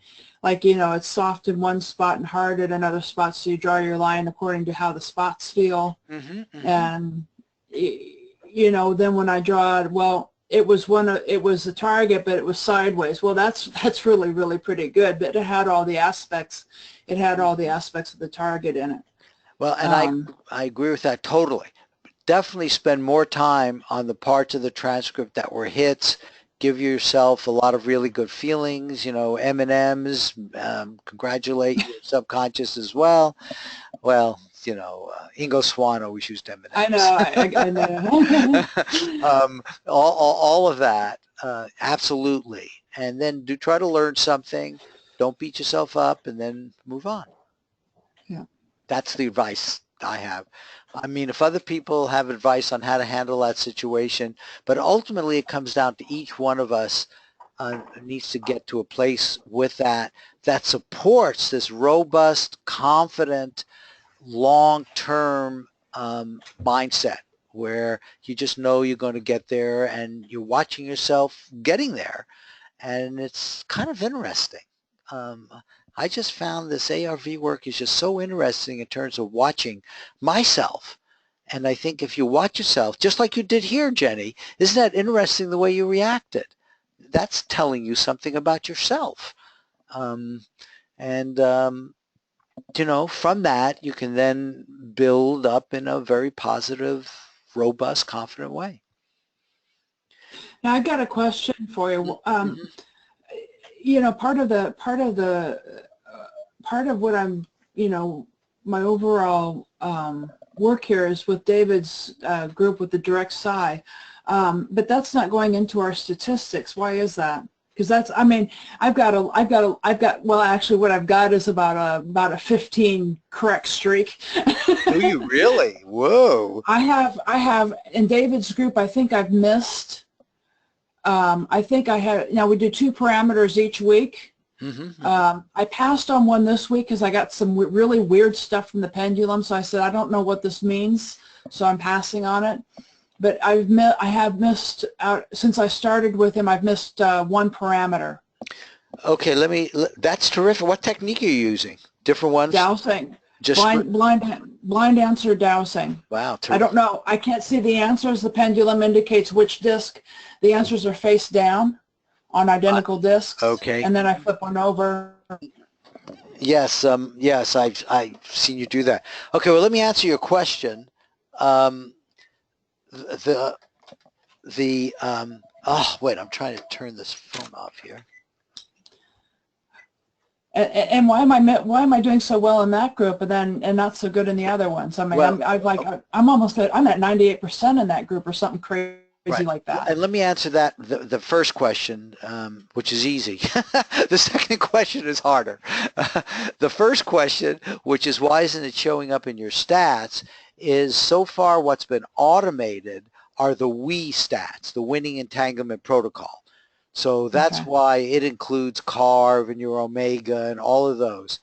like, it's soft in one spot and hard at another spot, so you draw your line according to how the spots feel. And, then when I draw it, well, it was the target, but it was sideways. Well, that's really, really pretty good, but it had all the aspects. It had all the aspects of the target in it. Well, and I agree with that totally. Definitely spend more time on the parts of the transcript that were hits. Give yourself a lot of really good feelings, M&Ms, congratulate your subconscious as well. Well, Ingo Swann always used M&Ms. I know, I know. All of that, absolutely. And then try to learn something. Don't beat yourself up, and then move on. Yeah. That's the advice I have. I mean, if other people have advice on how to handle that situation, but ultimately it comes down to each one of us needs to get to a place with that supports this robust, confident, long-term mindset where you just know you're going to get there and you're watching yourself getting there. And it's kind of interesting. I just found this ARV work is just so interesting in terms of watching myself. And I think if you watch yourself, just like you did here, Jenny, isn't that interesting the way you reacted? That's telling you something about yourself. From that, you can then build up in a very positive, robust, confident way. Now, I got a question for you. Part of what I'm, my overall work here is with David's group with the direct psi, but that's not going into our statistics. Why is that? Because that's, I mean, well, actually what I've got is about a 15 correct streak. Do you really? Whoa. I have, in David's group, I think I've missed, I think I had, now we do 2 parameters each week. Mm-hmm. I passed on one this week because I got some really weird stuff from the pendulum, so I said, I don't know what this means, so I'm passing on it. But I have missed out since I started with him. I've missed 1 parameter. Okay, that's terrific. What technique are you using? Different ones? Dowsing. Just Blind answer dowsing. wow. I don't know. I can't see the answers. The pendulum indicates which disc. The answers are face down on identical discs. Okay. And then I flip one over. Yes. Yes, I've seen you do that. Okay. Well, let me answer your question. Oh wait, I'm trying to turn this phone off here. And why am I doing so well in that group and not so good in the other ones? I mean, Well, I'm at 98% in that group or something crazy right. like that. And let me answer that the first question, which is easy. The second question is harder. The first question, which is why isn't it showing up in your stats, is so far what's been automated are the WE stats, the winning entanglement protocol. So that's why it includes CARV and your Omega and all of those.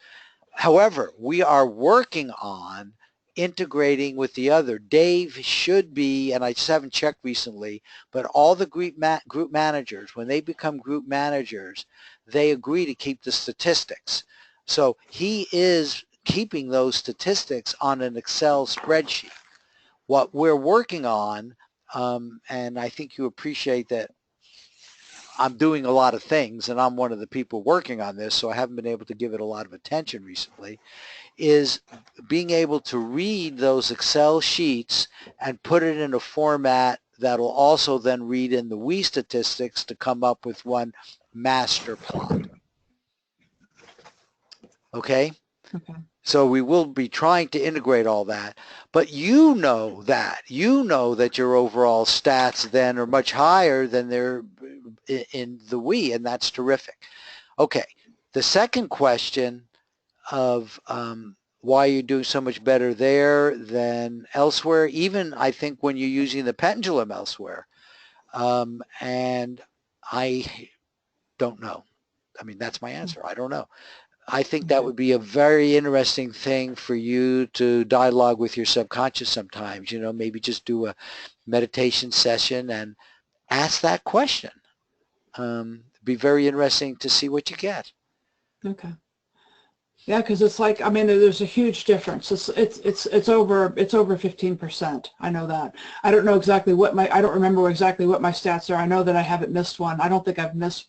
However, we are working on integrating with the other. Dave should be, and I just haven't checked recently, but all the group managers, when they become group managers, they agree to keep the statistics. So he is keeping those statistics on an Excel spreadsheet. What we're working on, and I think you appreciate that I'm doing a lot of things and I'm one of the people working on this, so I haven't been able to give it a lot of attention recently, is being able to read those Excel sheets and put it in a format that'll also then read in the WE statistics to come up with one master plot. Okay? Okay. So we will be trying to integrate all that, but you know that your overall stats then are much higher than they're in the WE, and that's terrific. Okay, the second question of why you do so much better there than elsewhere, even I think when you're using the pendulum elsewhere, and I don't know. I mean, that's my answer. I don't know. I think that would be a very interesting thing for you to dialogue with your subconscious sometimes, maybe just do a meditation session and ask that question. It'd be very interesting to see what you get. Okay. Yeah, because it's like, I mean, there's a huge difference. It's over 15%. I know that. I don't know exactly I don't remember exactly what my stats are. I know that I haven't missed one. I don't think I've missed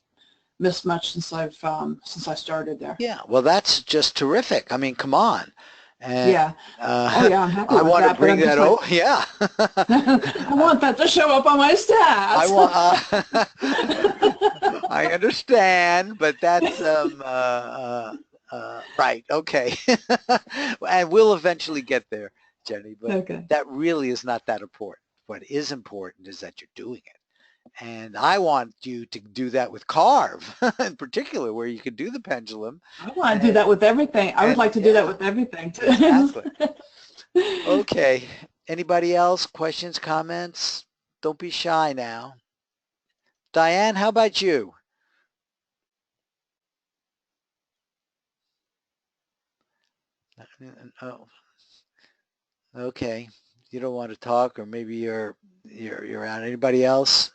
much since I started there. Yeah, well, that's just terrific. I mean, come on. And, yeah. Oh yeah, I'm happy I with want that. to bring that. Like, oh yeah. I want that to show up on my stats. I understand, but that's right. Okay. And we'll eventually get there, Jenny. But that really is not that important. What is important is that you're doing it. And I want you to do that with CARV in particular, where you could do the pendulum. I want to do that with everything. I would like to do that with everything too. Exactly. Okay. Anybody else? Questions, comments? Don't be shy now. Diane, how about you? Oh, okay. You don't want to talk, or maybe you're out. Anybody else?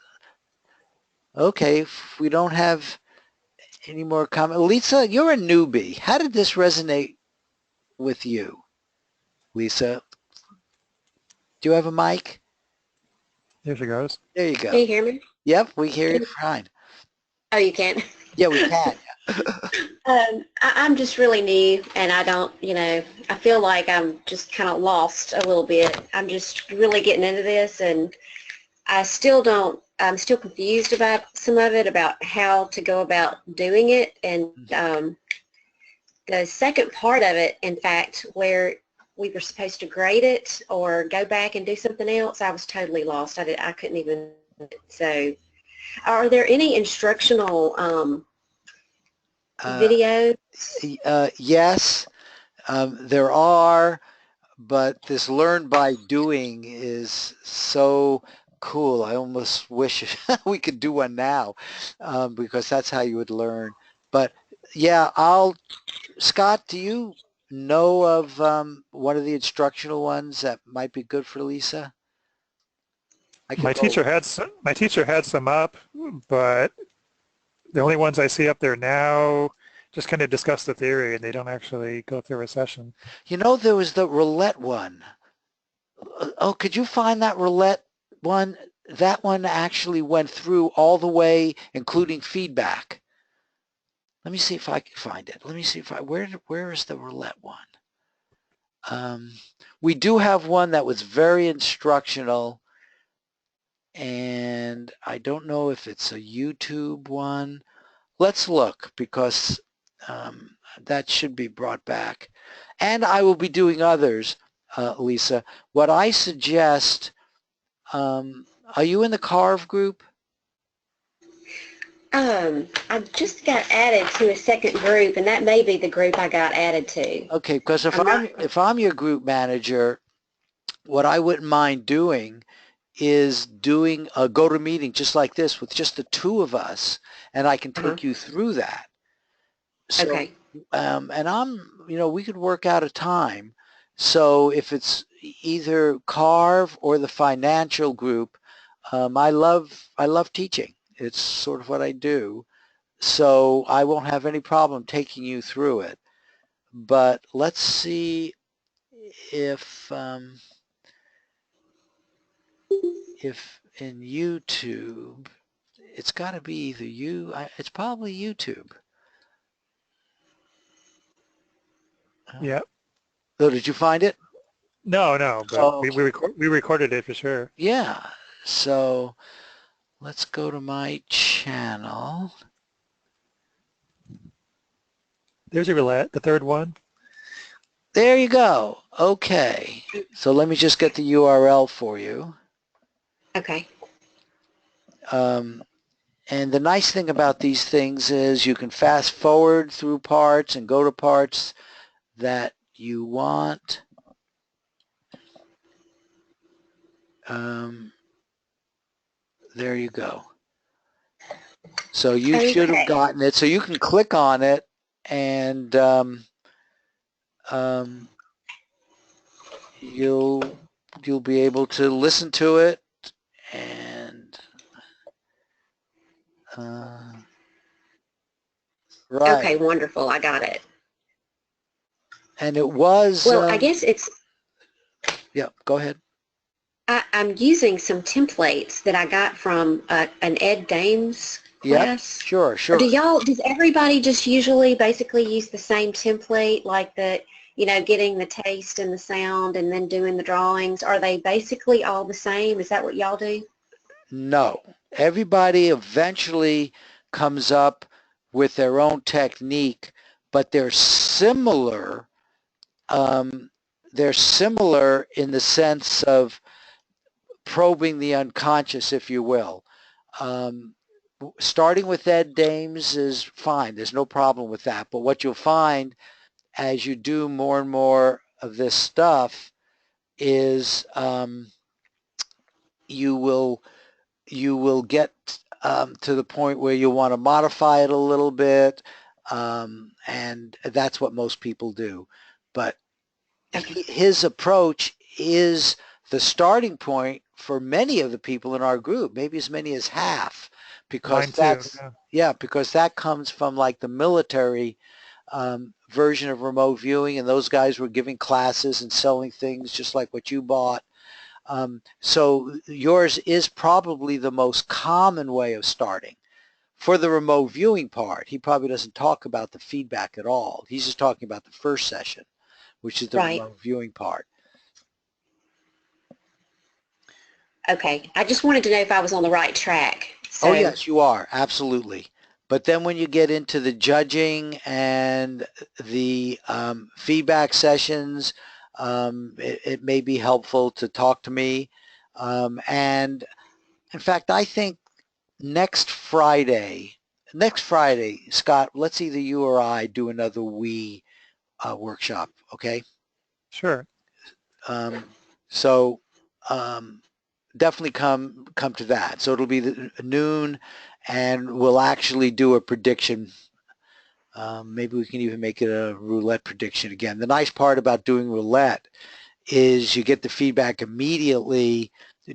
Okay. If we don't have any more comments, Lisa, you're a newbie. How did this resonate with you, Lisa? Do you have a mic? There she goes. There you go. Can you hear me? Yep, we hear you fine. Oh, you can? Yeah, we can. I'm just really new, and I don't, I feel like I'm just kind of lost a little bit. I'm just really getting into this, and I'm still confused about some of it, about how to go about doing it. And the second part of it, in fact, where we were supposed to grade it or go back and do something else, I was totally lost. I couldn't even, so Are there any instructional Uh, videos? yes, there are, but this learn by doing is so cool. I almost wish we could do one now, because that's how you would learn. But yeah, Scott, do you know of one of the instructional ones that might be good for Lisa? I could go. My teacher had some up, but the only ones I see up there now just kind of discuss the theory and they don't actually go through a session. You know, there was the roulette one. Oh, could you find that roulette one? That one actually went through all the way, including feedback. Let me see if I can find it. Let me see if where is the roulette one? We do have one that was very instructional, and I don't know if it's a YouTube one. Let's look, because that should be brought back. And I will be doing others, Lisa. What I suggest, are you in the Carve group? I just got added to a second group, and that may be the group I got added to. Okay, because I'm not. if I'm your group manager, what I wouldn't mind doing is doing a go-to-meeting just like this with just the two of us, and I can Uh-huh. take you through that. So, Okay. and we could work out a time. So if it's either Carve or the financial group, I love teaching. It's sort of what I do. So I won't have any problem taking you through it. But let's see if in YouTube, it's got to be either it's probably YouTube. Yeah. So did you find it? No, but Oh, we recorded it for sure. yeah. So let's go to my channel. There's a roulette, the third one. There you go. Okay. So let me just get the URL for you. Okay. And the nice thing about these things is you can fast forward through parts and go to parts that you want. There you go. So you should have Okay. gotten it. So you can click on it and you'll be able to listen to it and right. Okay, wonderful. I got it. And it was Well, I guess yeah, go ahead. I'm using some templates that I got from an Ed Dames Yep, class. sure. Or does everybody just usually basically use the same template, like getting the taste and the sound and then doing the drawings? Are they basically all the same? Is that what y'all do? No. Everybody eventually comes up with their own technique, but they're similar. They're similar in the sense of probing the unconscious, if you will. Starting with Ed Dames is fine. There's no problem with that. But what you'll find as you do more and more of this stuff is you will get to the point where you want to modify it a little bit, and that's what most people do. But his approach is the starting point for many of the people in our group, maybe as many as half, because Mine too. because that comes from like the military version of remote viewing, and those guys were giving classes and selling things just like what you bought. So yours is probably the most common way of starting. For the remote viewing part, he probably doesn't talk about the feedback at all. He's just talking about the first session, which is the Right. remote viewing part. Okay. I just wanted to know if I was on the right track. So, Oh yes, you are, absolutely. But then when you get into the judging and the feedback sessions, it may be helpful to talk to me. And in fact, I think next Friday, Scott, let's either you or I do another we workshop, okay? Sure. Um, so definitely come to that. So it'll be noon, and we'll actually do a prediction. Maybe we can even make it a roulette prediction again. The nice part about doing roulette is you get the feedback immediately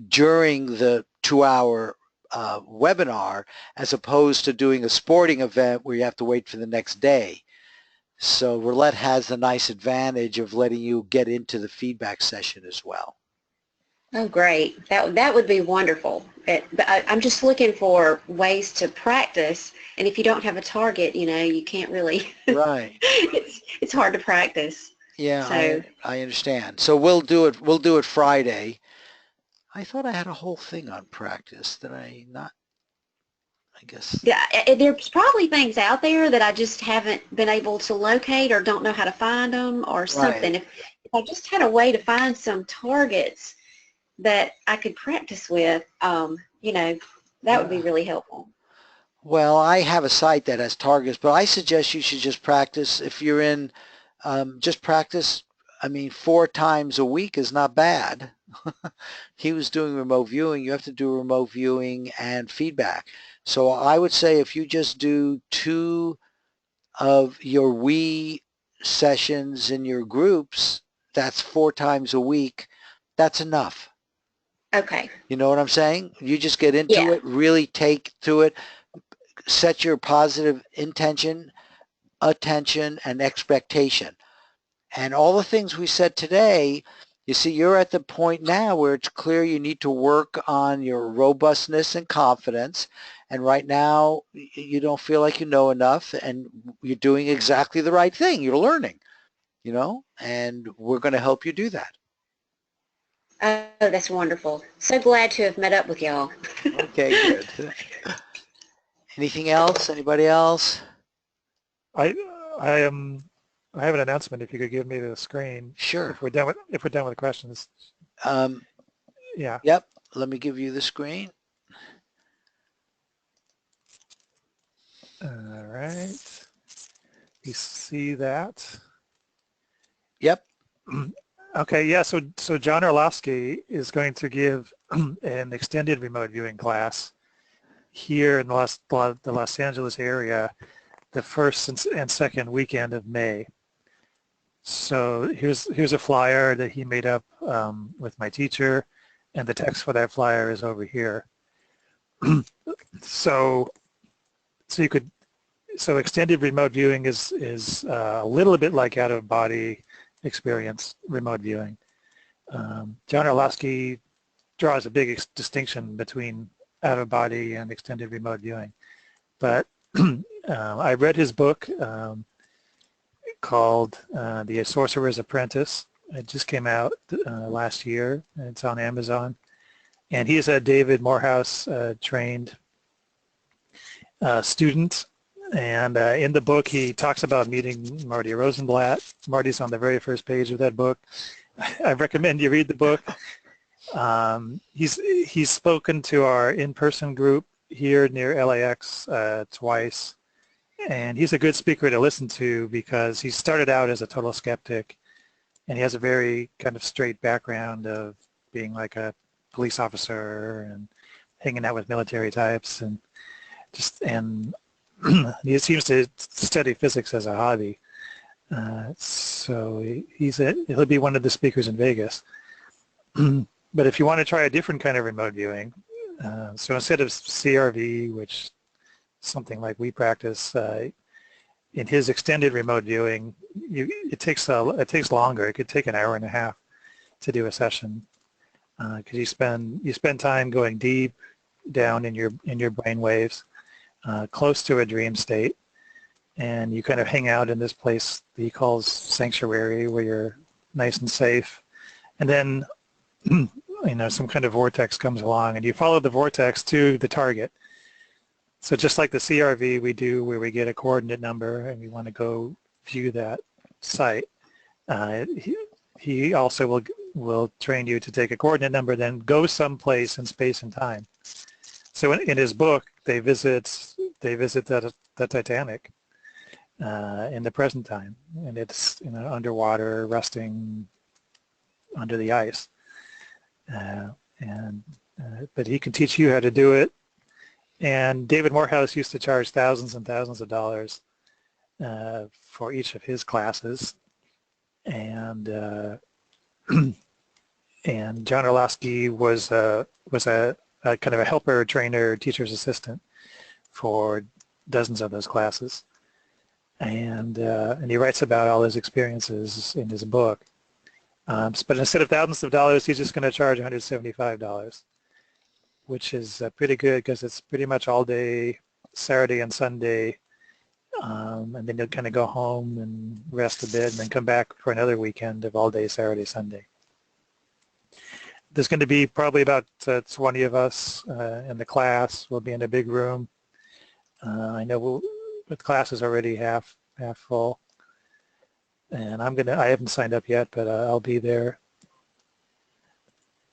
during the 2-hour webinar, as opposed to doing a sporting event where you have to wait for the next day. So roulette has the nice advantage of letting you get into the feedback session as well. Oh, great. That would be wonderful. But I'm just looking for ways to practice, and if you don't have a target, you can't really. Right. It's hard to practice. Yeah, So I understand. So we'll do it Friday. I thought I had a whole thing on practice. Did I not? I guess. yeah, there's probably things out there that I just haven't been able to locate or don't know how to find them or something. Right. If I just had a way to find some targets that I could practice with, that would be really helpful. Well, I have a site that has targets, but I suggest you should just practice. If you're in, just practice. I mean, 4 times a week is not bad. He was doing remote viewing. You have to do remote viewing and feedback. So I would say if you just do 2 of your we sessions in your groups, that's 4 times a week. That's enough. Okay. You know what I'm saying? You just get into Yeah. it, really take to it, set your positive intention, attention, and expectation. And all the things we said today, you see, you're at the point now where it's clear you need to work on your robustness and confidence. And right now, you don't feel like you know enough, and you're doing exactly the right thing. You're learning, and we're going to help you do that. Oh, that's wonderful. So glad to have met up with y'all. Okay, good. Anything else? Anybody else? I have an announcement. If you could give me the screen. Sure. If we're done with questions. Yeah. Yep. Let me give you the screen. All right. You see that? Yep. Okay. Yeah. So John Orlowski is going to give an extended remote viewing class here in the Los Angeles area, the first and second weekend of May. So here's a flyer that he made up with my teacher, and the text for that flyer is over here. So extended remote viewing is a little bit like out of body experience remote viewing. John Orlowski draws a big distinction between out of body and extended remote viewing, but I read his book called The Sorcerer's Apprentice. It just came out last year. It's on Amazon. And he's a David Morehouse trained student. And in the book, he talks about meeting Marty Rosenblatt. Marty's on the very first page of that book. I recommend you read the book. He's spoken to our in-person group here near LAX twice. And he's a good speaker to listen to because he started out as a total skeptic, and he has a very kind of straight background of being like a police officer and hanging out with military types, and he seems to study physics as a hobby. So he'll be one of the speakers in Vegas. But if you want to try a different kind of remote viewing, so instead of CRV, which something like we practice, in his extended remote viewing, it takes longer. It could take an hour and a half to do a session because you spend time going deep down in your brain waves, close to a dream state, and you kind of hang out in this place that he calls sanctuary, where you're nice and safe, and then some kind of vortex comes along, and you follow the vortex to the target. So just like the CRV we do where we get a coordinate number and we want to go view that site, he also will train you to take a coordinate number, then go someplace in space and time. So in his book, they visit the Titanic in the present time, and it's underwater, rusting under the ice. But he can teach you how to do it. And David Morehouse used to charge thousands and thousands of dollars for each of his classes, and and John Orlowski was a kind of a helper, trainer, teacher's assistant for dozens of those classes, and he writes about all his experiences in his book. But instead of thousands of dollars, he's just going to charge $175, which is pretty good because it's pretty much all day, Saturday and Sunday, and then you'll kind of go home and rest a bit and then come back for another weekend of all day, Saturday, Sunday. There's going to be probably about 20 of us in the class. We'll be in a big room. I know the class is already half full. And I haven't signed up yet, but I'll be there.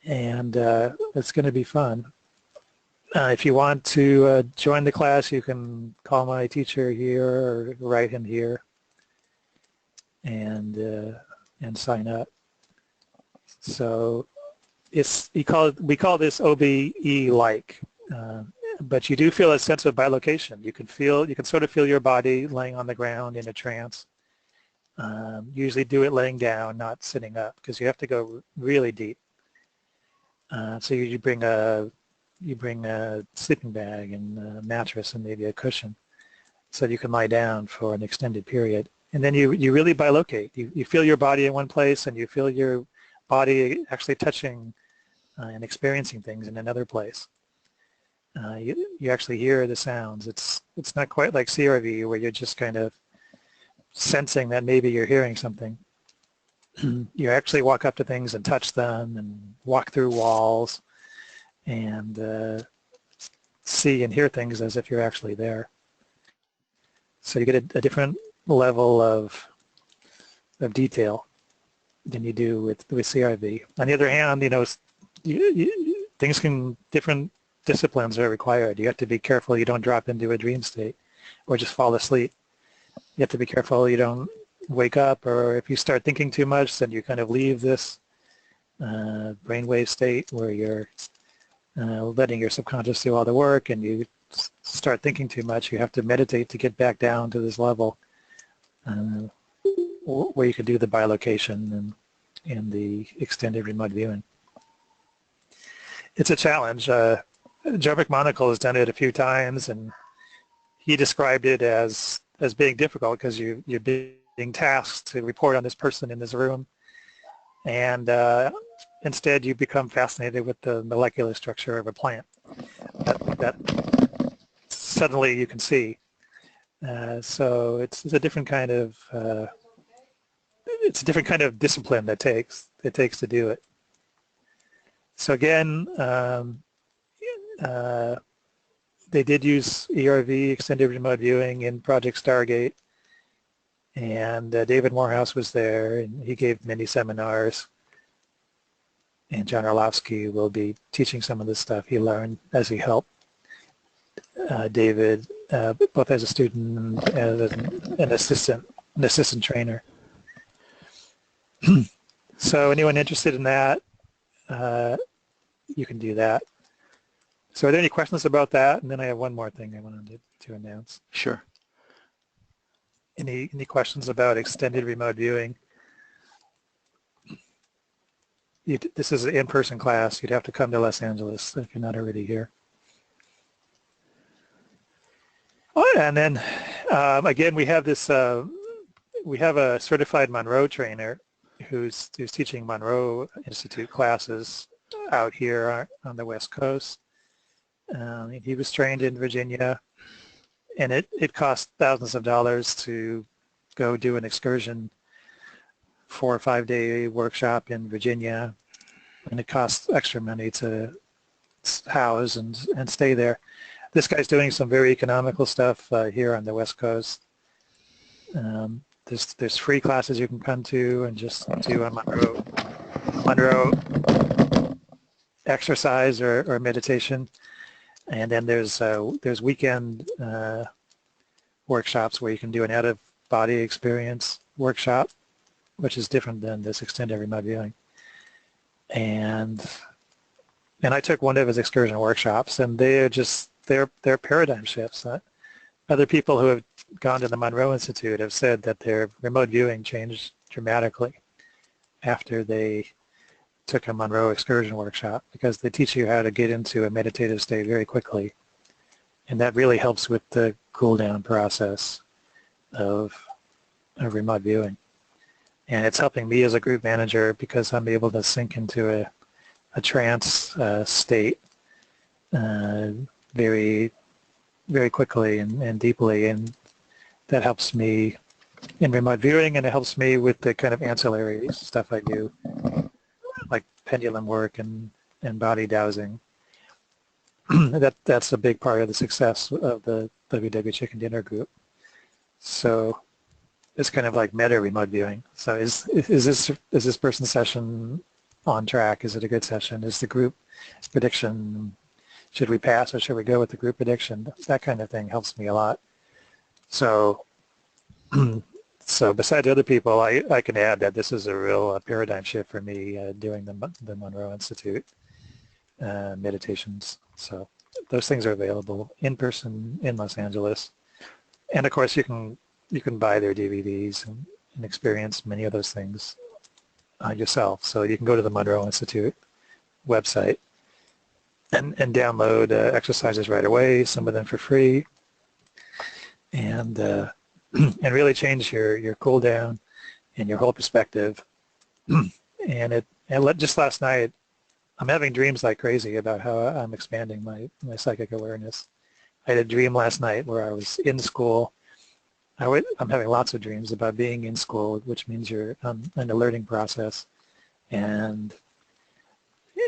And it's going to be fun. If you want to join the class, you can call my teacher here or write him here and sign up. So we call this OBE-like, but you do feel a sense of bilocation. You can sort of feel your body laying on the ground in a trance. Usually do it laying down, not sitting up, because you have to go really deep. So you bring a sleeping bag and a mattress and maybe a cushion, so you can lie down for an extended period. And then you really bilocate. You feel your body in one place, and you feel your body actually touching and experiencing things in another place. You actually hear the sounds. It's not quite like CRV where you're just kind of sensing that maybe you're hearing something. You actually walk up to things and touch them and walk through walls and see and hear things as if you're actually there. So you get a different level of detail than you do with CRV. On the other hand, different disciplines are required. You have to be careful you don't drop into a dream state or just fall asleep. You have to be careful you don't wake up, or if you start thinking too much, then you kind of leave this brainwave state where you're letting your subconscious do all the work, and you start thinking too much. You have to meditate to get back down to this level where you can do the bilocation and the extended remote viewing. It's a challenge. Joe McMonagle has done it a few times, and he described it as being difficult because you're being tasked to report on this person in this room, and instead you become fascinated with the molecular structure of a plant that suddenly you can see. So it's a different kind of discipline that it takes to do it. So again, they did use ERV, extended remote viewing, in Project Stargate, and David Morehouse was there, and he gave many seminars, and John Orlowski will be teaching some of this stuff he learned as he helped David, both as a student and as an assistant trainer. So anyone interested in that, you can do that. So are there any questions about that? And then I have one more thing I wanted to announce. Sure. Any questions about extended remote viewing? This is an in-person class. You'd have to come to Los Angeles if you're not already here. Oh, and then again, we have this. We have a certified Monroe trainer who's teaching Monroe Institute classes out here on the West Coast. He was trained in Virginia, and it cost thousands of dollars to go do an excursion, 4 or 5 day workshop in Virginia, and it costs extra money to house and stay there. This guy's doing some very economical stuff here on the West Coast. There's free classes you can come to and just do a Monroe exercise or meditation. And then there's weekend workshops where you can do an out-of-body experience workshop, which is different than this extended remote viewing. And I took one of his excursion workshops, and they're paradigm shifts. Other people who have gone to the Monroe Institute have said that their remote viewing changed dramatically after they took a Monroe excursion workshop, because they teach you how to get into a meditative state very quickly. And that really helps with the cool down process of remote viewing. And it's helping me as a group manager because I'm able to sink into a trance state very, very quickly and deeply. And that helps me in remote viewing, and it helps me with the kind of ancillary stuff I do, like pendulum work and body dowsing. That's a big part of the success of the WW Chicken Dinner group. So it's kind of like meta remote viewing. So is this person's session on track? Is it a good session? Is the group prediction, should we pass or should we go with the group prediction? That kind of thing helps me a lot. So so besides other people, I can add that this is a real paradigm shift for me doing the Monroe Institute meditations. So those things are available in person in Los Angeles. And of course you can buy their DVDs and experience many of those things yourself. So you can go to the Monroe Institute website and download exercises right away, some of them for free, and and really change your cool down and your whole perspective. And just last night, I'm having dreams like crazy about how I'm expanding my psychic awareness. I had a dream last night where I was in school. I'm having lots of dreams about being in school, which means you're in a learning process. And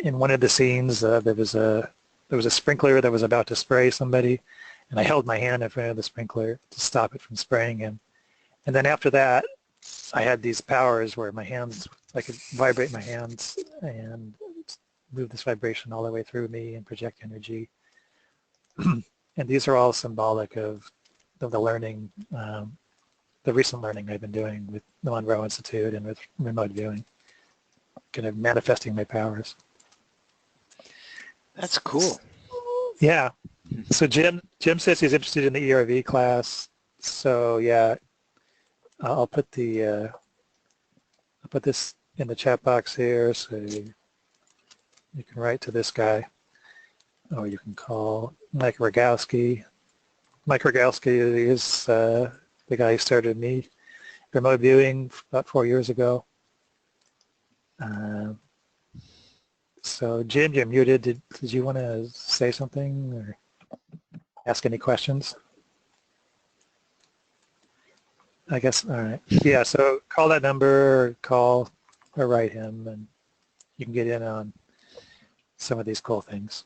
in one of the scenes, there was a sprinkler that was about to spray somebody, and I held my hand in front of the sprinkler to stop it from spraying him. And then after that, I had these powers where I could vibrate my hands and move this vibration all the way through me and project energy. And these are all symbolic of the learning, the recent learning I've been doing with the Monroe Institute and with remote viewing, kind of manifesting my powers. That's cool. Yeah. So Jim says he's interested in the ERV class. So yeah, I'll put this in the chat box here, so you can write to this guy, or you can call Mike Rogowski. Mike Rogowski is the guy who started me remote viewing about 4 years ago. So Jim, you're muted. Did you want to say something or ask any questions? I guess, all right. Yeah, so call that number, or write him, and you can get in on some of these cool things.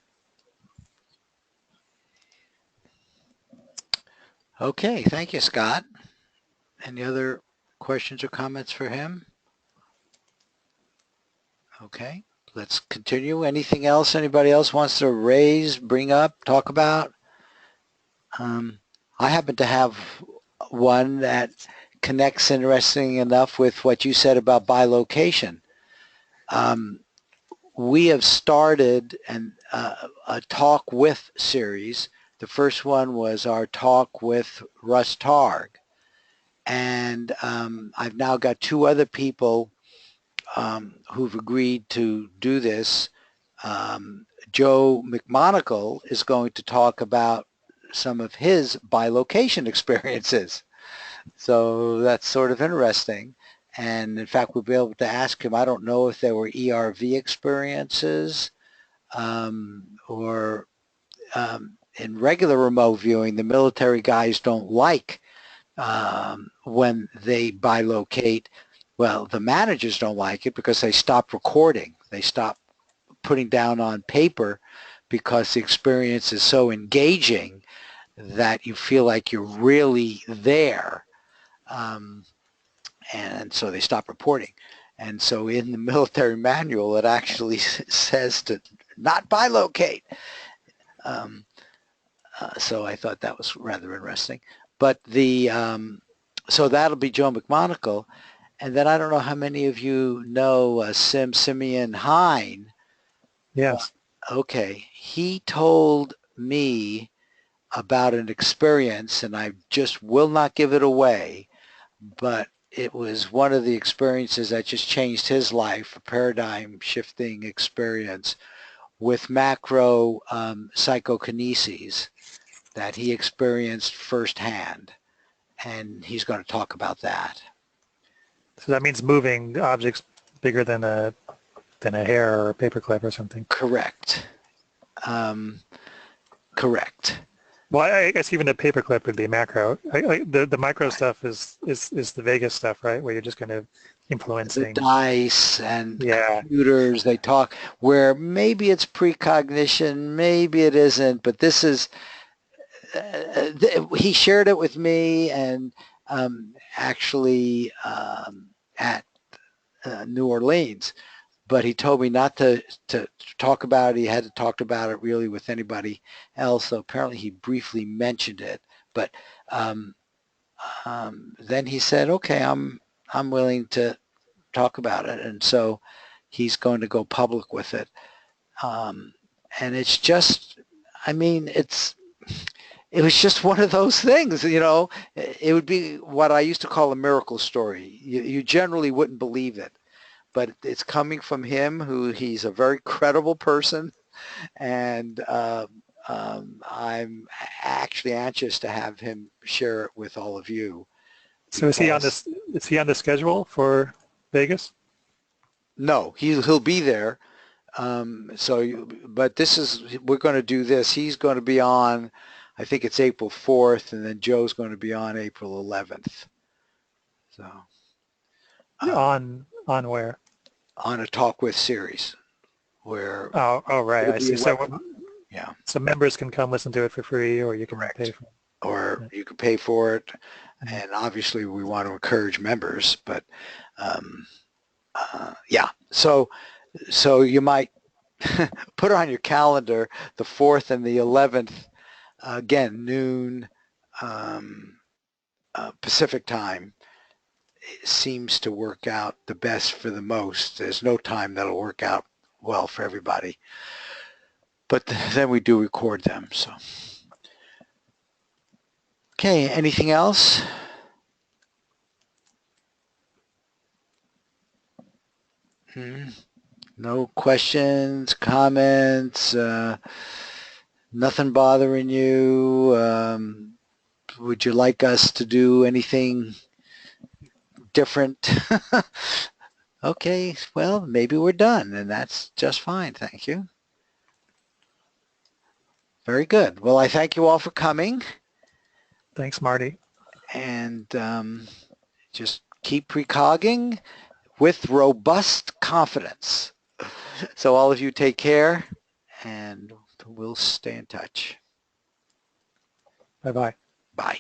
Okay, thank you, Scott. Any other questions or comments for him? Okay, let's continue. Anything else anybody else wants to raise, bring up, talk about? I happen to have one that connects, interesting enough, with what you said about bilocation. We have started a talk with series. The first one was our talk with Russ Targ. And I've now got 2 other people who've agreed to do this. Joe McMonagle is going to talk about some of his bilocation experiences. So that's sort of interesting. And in fact, we'll be able to ask him, I don't know if there were ERV experiences or in regular remote viewing, the military guys don't like when they bilocate. Well, the managers don't like it because they stop recording. They stop putting down on paper because the experience is so engaging that you feel like you're really there. And so they stop reporting. And so in the military manual, it actually says to not bilocate. So I thought that was rather interesting. But so that'll be Joe McMonagle. And then I don't know how many of you know Simeon Hine. Yes. Okay, he told me about an experience, and I just will not give it away, but it was one of the experiences that just changed his life, a paradigm shifting experience with macro psychokinesis that he experienced firsthand, and he's going to talk about that. So that means moving objects bigger than a hair or a paperclip or something. Correct. Correct. Well, I guess even a paperclip would be macro. The micro stuff is the Vegas stuff, right? Where you're just kind of The influencing. dice and Yeah. computers, they talk where maybe it's precognition, maybe it isn't, but this is, he shared it with me, and actually at New Orleans, but he told me not to talk about it. He had to talk about it really with anybody else. So apparently he briefly mentioned it, but then he said, "Okay, I'm willing to talk about it," and so he's going to go public with it. And it's just, I mean, it was just one of those things, you know. It would be what I used to call a miracle story. You generally wouldn't believe it, but it's coming from him, who he's a very credible person, and I'm actually anxious to have him share it with all of you. So is he on this? Is he on the schedule for Vegas? No, he'll be there. But we're going to do this. He's going to be on, I think it's April 4th, and then Joe's going to be on April 11th. So On where? on a Talk With series where Oh, right. I see. So yeah, so members can come listen to it for free, or you can pay for it. or you can pay for it, and obviously we want to encourage members, but yeah. So you might put it on your calendar, the 4th and the 11th, again, noon Pacific time. It seems to work out the best for the most. There's no time that'll work out well for everybody. But then we do record them. So, okay, anything else? No questions, comments, nothing bothering you? Would you like us to do anything different? Okay, well, maybe we're done, and that's just fine. Thank you. Very good. Well, I thank you all for coming. Thanks, Marty. And just keep precogging with robust confidence. So all of you take care, and we'll stay in touch. Bye-bye. Bye.